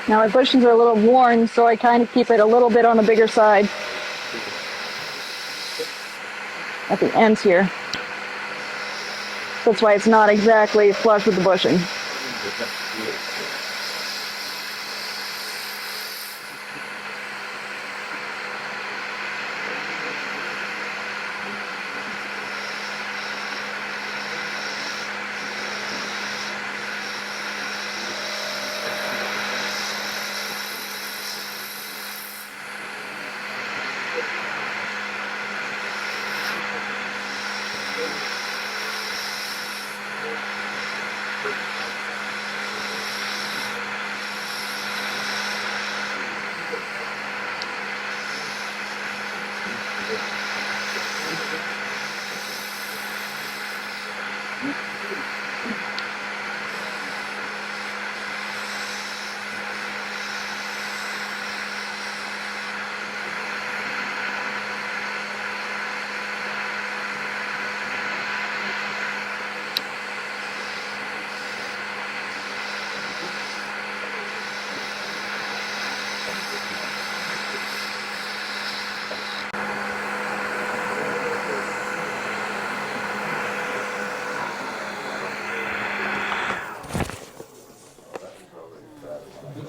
Now my bushings are a little worn, so I kind of keep it a little bit on the bigger side at the ends here. That's why it's not exactly flush with the bushing.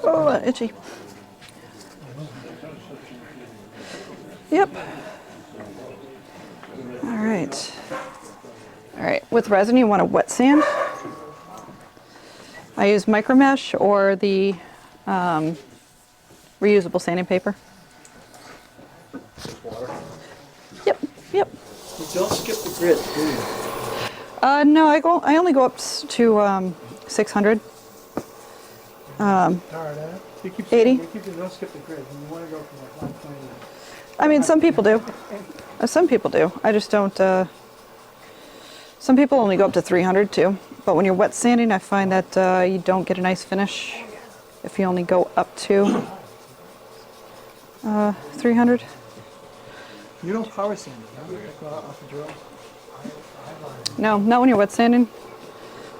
Oh, itchy. Yep. All right. All right, with resin you want a wet sand. I use micro mesh or the reusable sanding paper. Yep, yep. You don't skip the grid, do you? No, I only go up to 600. Tired of it? You keep 80. saying, you keep, don't skip the grid, and you wanna go from like 120 to... I mean, some people do. Some people do. I just don't. Some people only go up to 300 too. But when you're wet sanding, I find that you don't get a nice finish if you only go up to 300. You don't power sand it, no? Like off the drill? No, not when you're wet sanding.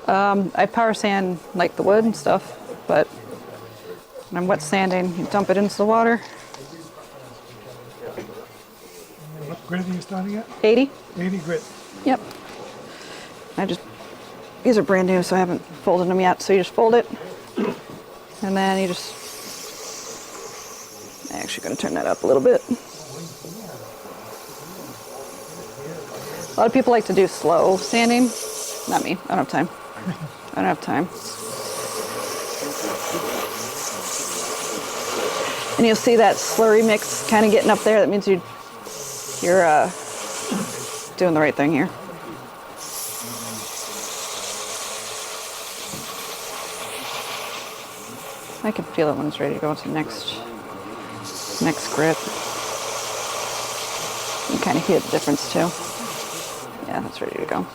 I power sand like the wood and stuff, but when I'm wet sanding, you dump it into the water. What grid are you starting at? 80. 80 grit. Yep. These are brand new, so I haven't folded them yet. So you just fold it, and then you just. I'm actually going to turn that up a little bit. A lot of people like to do slow sanding. Not me. I don't have time. I don't have time. And you'll see that slurry mix kind of getting up there. That means you're doing the right thing here. I can feel it when it's ready to go into the next grip. You can kind of hear the difference too. Yeah, that's ready to go.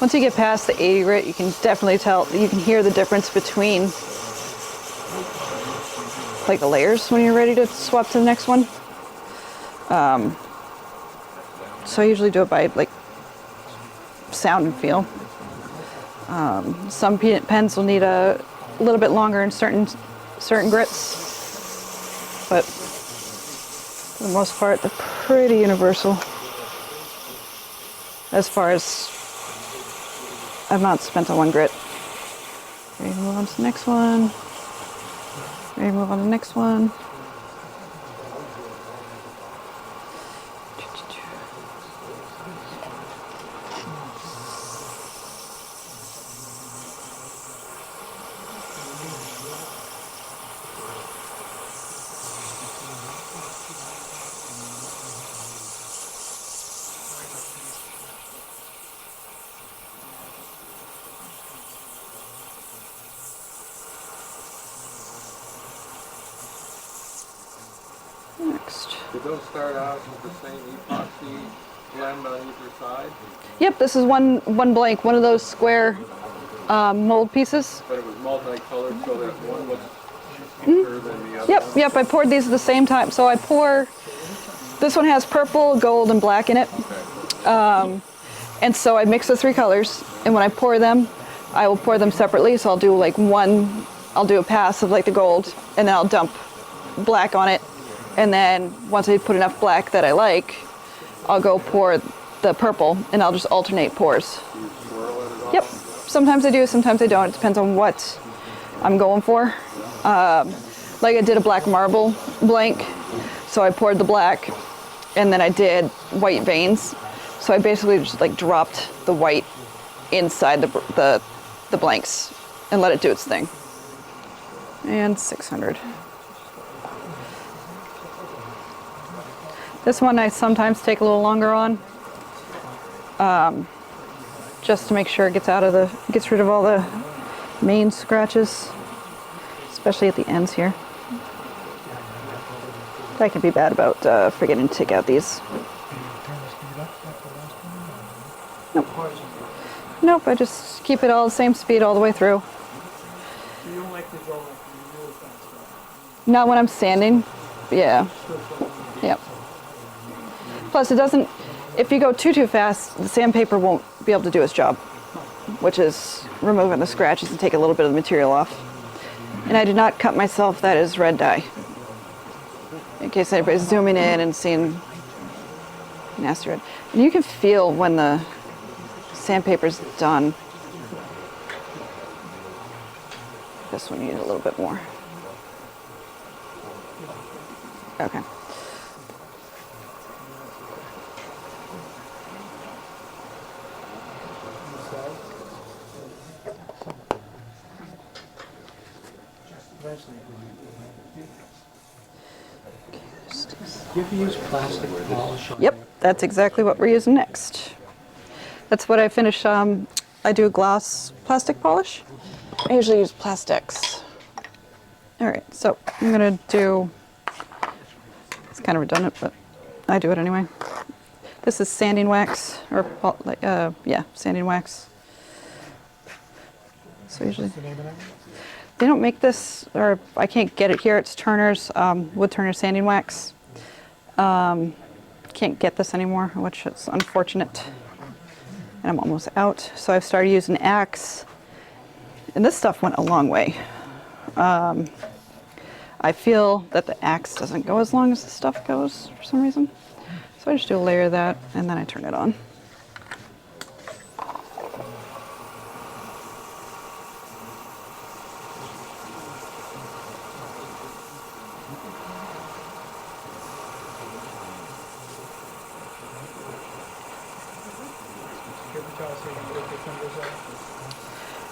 Once you get past the 80 grit, you can definitely tell, you can hear the difference between like the layers when you're ready to swap to the next one. So I usually do it by like sound and feel. Some pens will need a little bit longer in certain grits, but for the most part, they're pretty universal. As far as I've not spent on one grit. Ready to move on to the next one. Ready to move on to the next one. Next. Did those start out with the same epoxy blend on either side? Yep, this is one blank, one of those square mold pieces. But it was multicolored so that one was thicker than the other? Yep, I poured these at the same time. So I pour, this one has purple, gold, and black in it. And so I mix the three colors, and when I pour them, I will pour them separately. So I'll do like one, I'll do a pass of like the gold, and then I'll dump black on it. And then once I put enough black that I like, I'll go pour the purple, and I'll just alternate pours. Do you swirl it at all? Yep, sometimes I do, sometimes I don't. It depends on what I'm going for. Like I did a black marble blank, so I poured the black, and then I did white veins. So I basically just like dropped the white inside the blanks and let it do its thing. And 600. This one I sometimes take a little longer on, just to make sure it gets rid of all the main scratches, especially at the ends here. I can be bad about forgetting to take out these. Nope, I just keep it all the same speed all the way through. You don't like to go like really fast. Not when I'm sanding. Yeah. Yep. Plus, it doesn't, if you go too fast, the sandpaper won't be able to do its job, which is removing the scratches and take a little bit of the material off. And I did not cut myself, that is red dye. In case anybody's zooming in and seeing nasty red. And you can feel when the sandpaper's done. This one needs a little bit more. Okay. Do you ever use plastic polish on Yep, that's exactly what we're using next. That's what I finish. I do a gloss plastic polish. I usually use plastics. All right, so I'm gonna do, it's kind of redundant, but I do it anyway. This is sanding wax, or yeah, sanding wax. So usually, they don't make this, or I can't get it here. It's Turner's, Woodturners sanding wax. Can't get this anymore, which is unfortunate. And I'm almost out, so I've started using Axe. And this stuff went a long way. I feel that the Axe doesn't go as long as the stuff goes for some reason. So I just do a layer of that, and then I turn it on.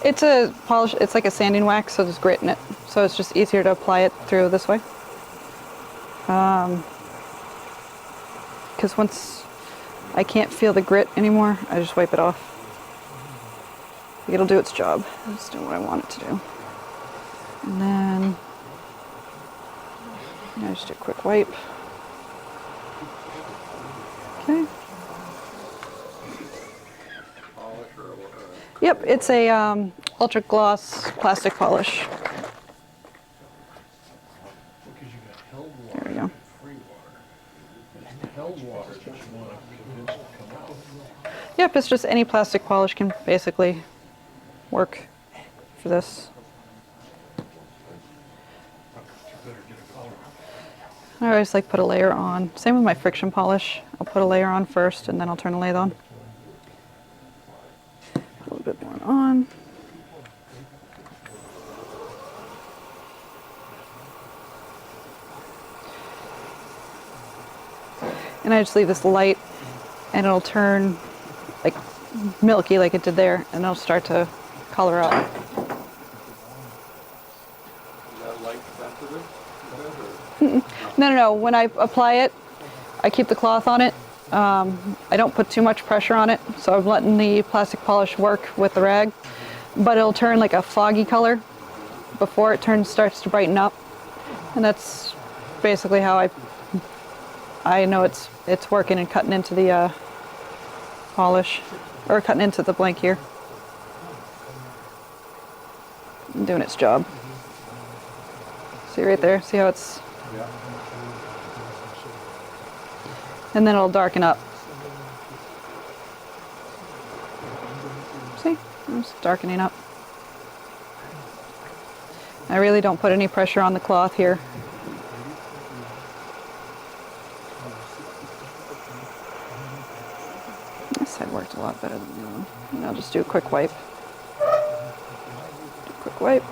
It's a polish, it's like a sanding wax, so there's grit in it. So it's just easier to apply it through this way. Because once I can't feel the grit anymore, I just wipe it off. It'll do its job. It's doing what I want it to do. And then I just do a quick wipe. Okay. Polish or Yep, it's a ultra gloss plastic polish. Because you got held There water we go. and free water. It's the held water that you want to convince to come out. Yep, it's just any plastic polish can basically work for this. I always like put a layer on. Same with my friction polish. I'll put a layer on first and then I'll turn the lathe on. A little bit more on. And I just leave this light and it'll turn like milky like it did there and it'll start to color up. Is that light sensitive? No. When I apply it, I keep the cloth on it. I don't put too much pressure on it, so I'm letting the plastic polish work with the rag. But it'll turn like a foggy color before it starts to brighten up. And that's basically how I know it's working and cutting into the polish, or cutting into the blank here. And doing its job. See right there? See how it's... Yeah. And then it'll darken up. See? It's darkening up. I really don't put any pressure on the cloth here. This side worked a lot better than the other one. And I'll just do a quick wipe. Quick wipe.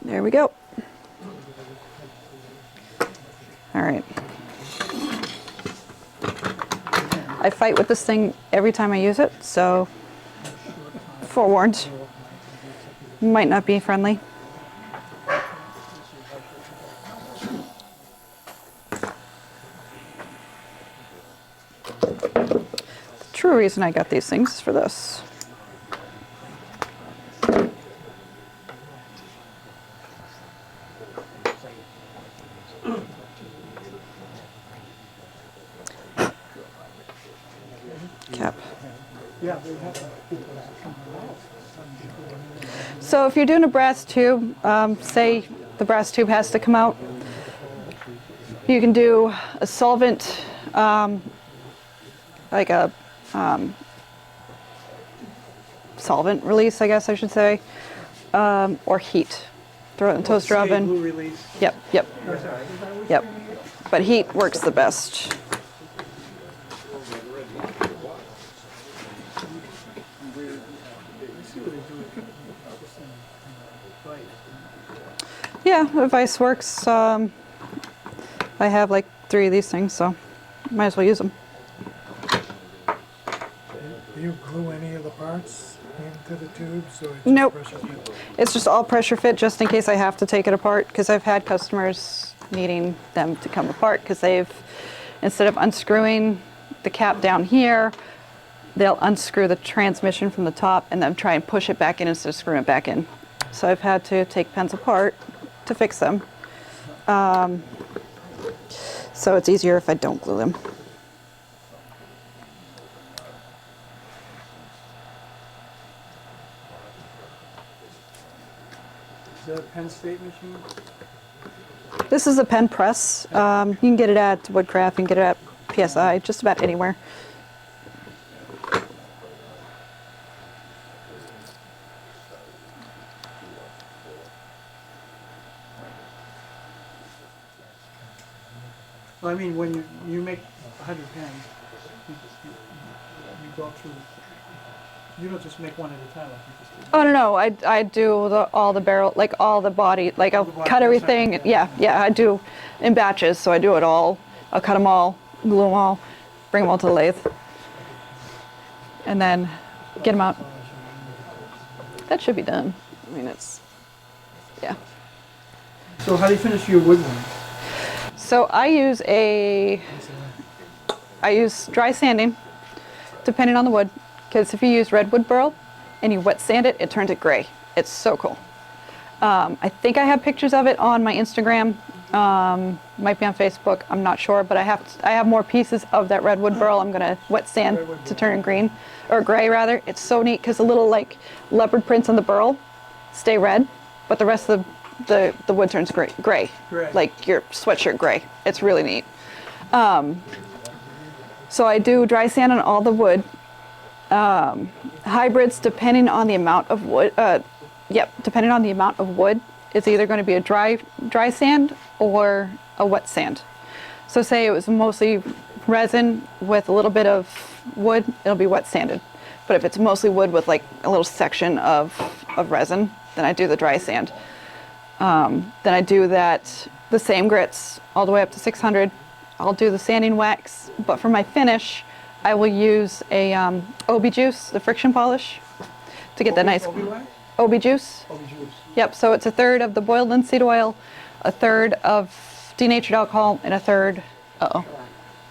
There we go. All right. I fight with this thing every time I use it, so forewarned. Might not be friendly. The true reason I got these things is for this. Cap. So if you're doing a brass tube, say the brass tube has to come out, you can do a solvent, like a solvent release, I guess I should say, or heat. Throw it in the toaster oven. Glue release. Yep. But heat works the best. Yeah, the vise works. I have like 3 of these things, so might as well use them. Do you glue any of the parts into the tubes? Or Nope. pressure fit? It's just all pressure fit just in case I have to take it apart, because I've had customers needing them to come apart because they've, instead of unscrewing the cap down here, they'll unscrew the transmission from the top and then try and push it back in instead of screwing it back in. So I've had to take pens apart to fix them. So it's easier if I don't glue them. Is that a Penn State machine? This is a pen press. You can get it at Woodcraft, you can get it at PSI, just about anywhere. Well, I mean, when you make 100 pens, you go through, you don't just make one at a time like you just did. Oh no, I do all the barrel, like all the body, like I'll cut everything. Yeah, I do in batches, so I do it all. I'll cut them all, glue them all, bring them all to the lathe, and then get them out. That should be done. I mean, yeah. So how do you finish your wood one? So I use dry sanding, depending on the wood, because if you use redwood burl and you wet sand it, it turns it gray. It's so cool. I think I have pictures of it on my Instagram. Might be on Facebook, I'm not sure, but I have more pieces of that redwood burl I'm gonna wet sand to turn it green, or gray rather. It's so neat because the little like leopard prints on the burl stay red, but the rest of the wood turns gray, Gray. like your sweatshirt gray. It's really neat. So I do dry sand on all the wood. Hybrids, depending on the amount of wood, depending on the amount of wood, it's either going to be a dry sand or a wet sand. So say it was mostly resin with a little bit of wood, it'll be wet sanded. But if it's mostly wood with like a little section of resin, then I do the dry sand. Then I do the same grits all the way up to 600. I'll do the sanding wax, but for my finish, I will use a OB juice, the friction polish, to get that nice OB juice. Yep, so it's a third of the boiled linseed oil, a third of denatured alcohol, and a third,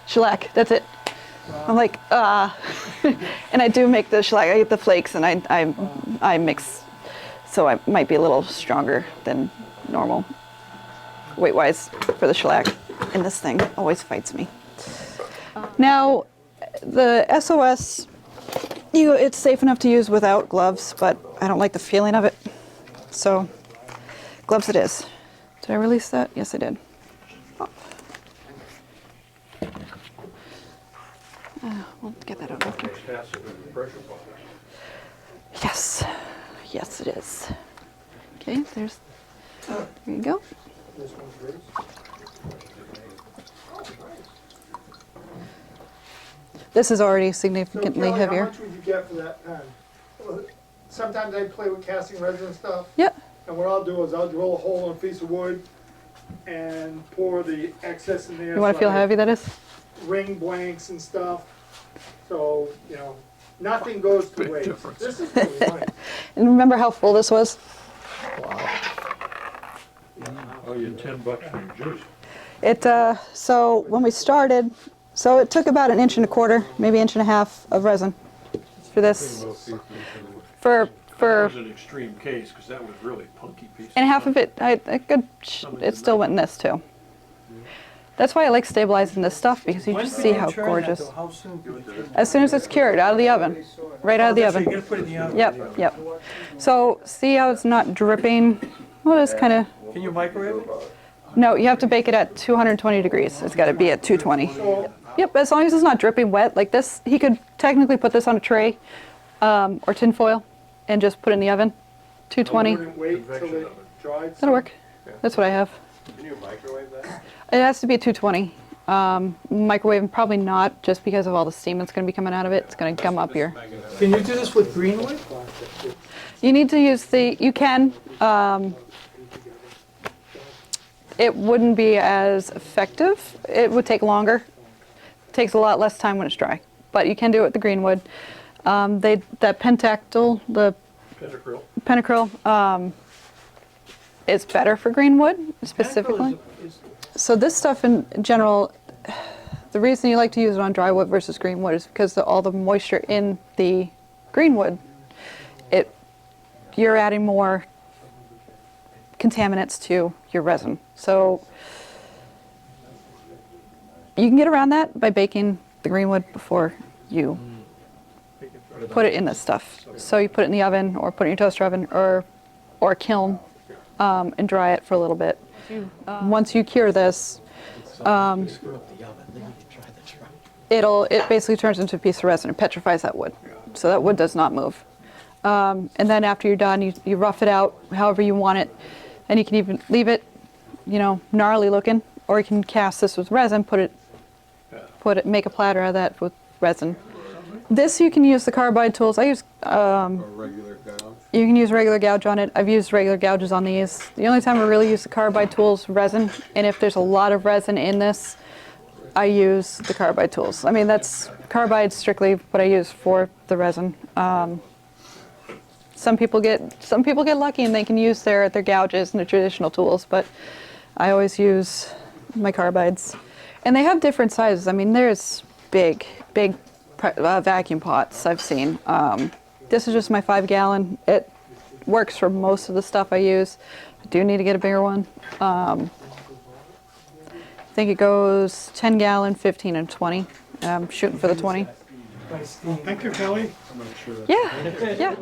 shellac, that's it. I'm like, and I do make the shellac, I get the flakes and I mix, so I might be a little stronger than normal weight-wise for the shellac, and this thing always fights me. Now, the SOS, it's safe enough to use without gloves, but I don't like the feeling of it. So, gloves it is. Did I release that? Yes, I did. Oh. We'll get that out after. Yes. Yes, it is. Okay, there you go. This is already significantly Kelly, heavier. How much would you get for that pen? Sometimes I play with casting resin and stuff. Yep. And what I'll do is I'll drill a hole in a piece of wood and pour the excess in there. You want to feel how heavy that is? Ring blanks and stuff. So, nothing goes to waste. This is really nice. And remember how full this was? Oh, you had $10 for your juice. So when we started, so it took about 1.25 inches, maybe 1.5 inches of resin for this. For That was an extreme case, because that was really punky piece. and half of it, it still went in this too. That's why I like stabilizing this stuff, because you just see how gorgeous. How soon? As soon as it's cured, out of the oven, right out of the That's right, oven. you gotta put it in the oven. Yep. So see how it's not dripping? Well, it's kind of, Can you microwave it? no, you have to bake it at 220 degrees. It's got to be at 220. Yep, as long as it's not dripping wet like this. He could technically put this on a tray or tin foil and just put it in the oven. 220. Wouldn't wait till it dried. That'll work. That's what I have. Can you microwave that? It has to be at 220. Microwave, probably not, just because of all the steam that's going to be coming out of it. It's going to gum up your... Can you do this with greenwood? You need to use you can. It wouldn't be as effective. It would take longer. It takes a lot less time when it's dry. But you can do it with the greenwood. That pentactyl, the Pentacryl, is better for greenwood, specifically. So this stuff in general, the reason you like to use it on dry wood versus green wood is because all the moisture in the green wood, you're adding more contaminants to your resin. So you can get around that by baking the green wood before you put it in this stuff. So you put it in the oven or put it in your toaster oven or a kiln and dry it for a little bit. Once you cure this, it basically turns into a piece of resin. It petrifies that wood. So that wood does not move. And then after you're done, you rough it out however you want it. And you can even leave it, gnarly looking, or you can cast this with resin, make a platter out of that with resin. This you can use the carbide tools. I use regular gouge. You can use regular gouge on it. I've used regular gouges on these. The only time I really use the carbide tools, resin, and if there's a lot of resin in this, I use the carbide tools. I mean, that's carbide strictly what I use for the resin. Some people get lucky and they can use their gouges and their traditional tools, but I always use my carbides. And they have different sizes. I mean, there's big vacuum pots I've seen. This is just my 5-gallon. It works for most of the stuff I use. I do need to get a bigger one. think it goes 10 gallon, 15, and 20. I'm shooting for the 20. Thank you, Kelly. Yeah, yeah.